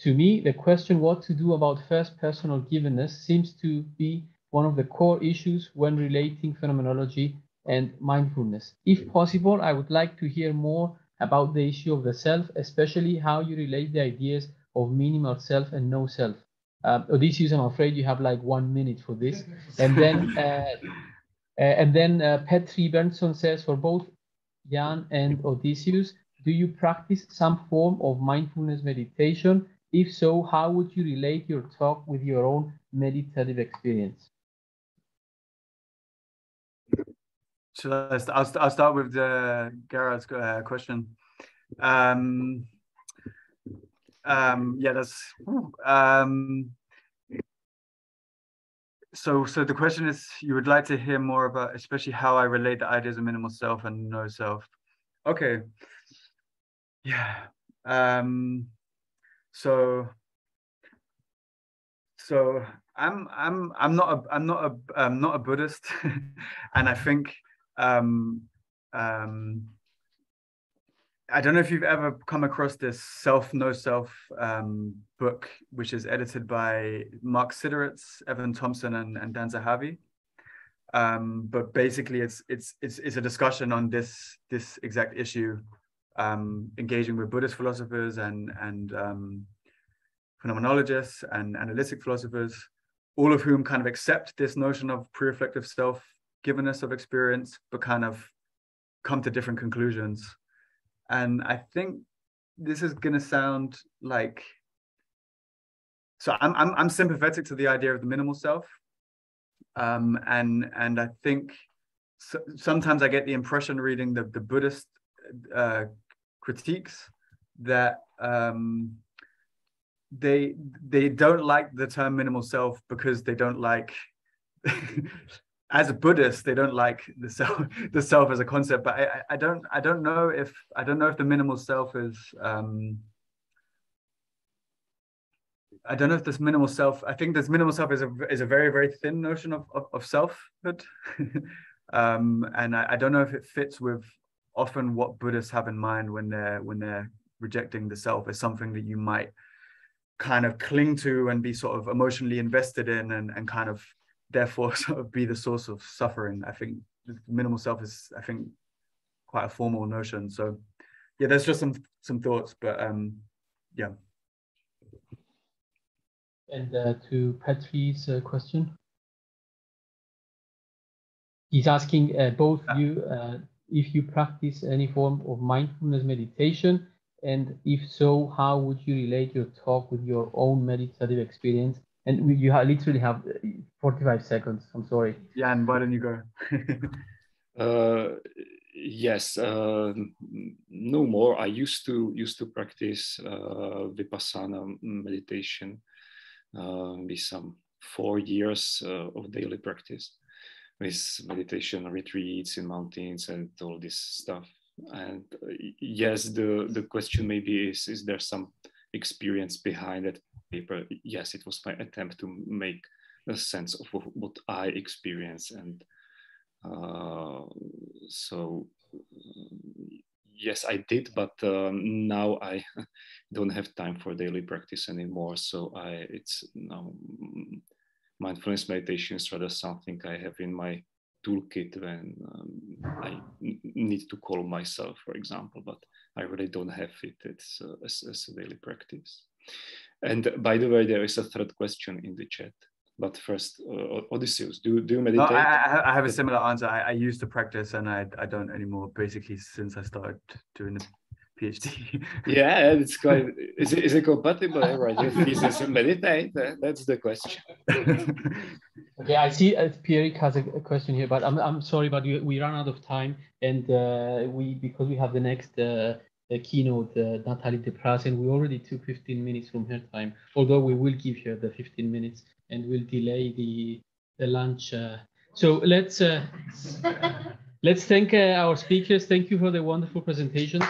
To me, the question what to do about first personal givenness seems to be one of the core issues when relating phenomenology and mindfulness. If possible, I would like to hear more about the issue of the self, especially how you relate the ideas of minimal self and no self. Odysseus, I'm afraid you have like 1 minute for this. And then Petri Berntsson says, for both Jan and Odysseus, do you practice some form of mindfulness meditation? If so, how would you relate your talk with your own meditative experience? So I'll start with Gerard's question. So the question is, you would like to hear more about, especially how I relate the ideas of minimal self and no self. Okay. Yeah. So I'm not a Buddhist, and I think I don't know if you've ever come across this Self, No Self book, which is edited by Mark Sideritz, Evan Thompson, and Dan Zahavi. But basically, it's a discussion on this exact issue, engaging with Buddhist philosophers and phenomenologists and analytic philosophers, all of whom kind of accept this notion of pre-reflective self-givenness of experience, but kind of come to different conclusions. And I think this is going to sound like, so I'm sympathetic to the idea of the minimal self, and I think sometimes I get the impression reading the Buddhist critiques that they don't like the term minimal self because they don't like as a Buddhist, they don't like the self as a concept. But I don't know if the minimal self is I don't know if this minimal self. I think this minimal self is a very, very thin notion of selfhood, and I don't know if it fits with often what Buddhists have in mind when they're rejecting the self as something that you might kind of cling to and be sort of emotionally invested in, and kind of therefore sort of be the source of suffering. I think the minimal self is, I think, quite a formal notion. So yeah, there's just some thoughts, but yeah. And to Petri's question, he's asking both you if you practice any form of mindfulness meditation, and if so, how would you relate your talk with your own meditative experience? And you literally have 45 seconds. I'm sorry. Jan, why don't you go? Yes, no more. I used to practice Vipassana meditation with some 4 years of daily practice, with meditation retreats in mountains and all this stuff. And yes, the question maybe is there some experience behind that paper? Yes, it was my attempt to make a sense of what I experience, and so yes, I did, but now I don't have time for daily practice anymore. So it's now mindfulness meditation is rather something I have in my toolkit when I need to calm myself, for example. But I really don't have it as a daily practice. And by the way, there is a third question in the chat. But first, Odysseus, do you meditate? No, I have a similar answer. I used to practice and I don't anymore, basically since I started doing the PhD. Yeah, it's quite, is it compatible, right? If thesis and meditate, that's the question. Okay, I see Pierre has a question here, but I'm sorry, but we ran out of time, and because we have the next keynote, Natalie Depras, and we already took 15 minutes from her time, although we will give her the 15 minutes and we'll delay the lunch. So let's thank our speakers. Thank you for the wonderful presentation.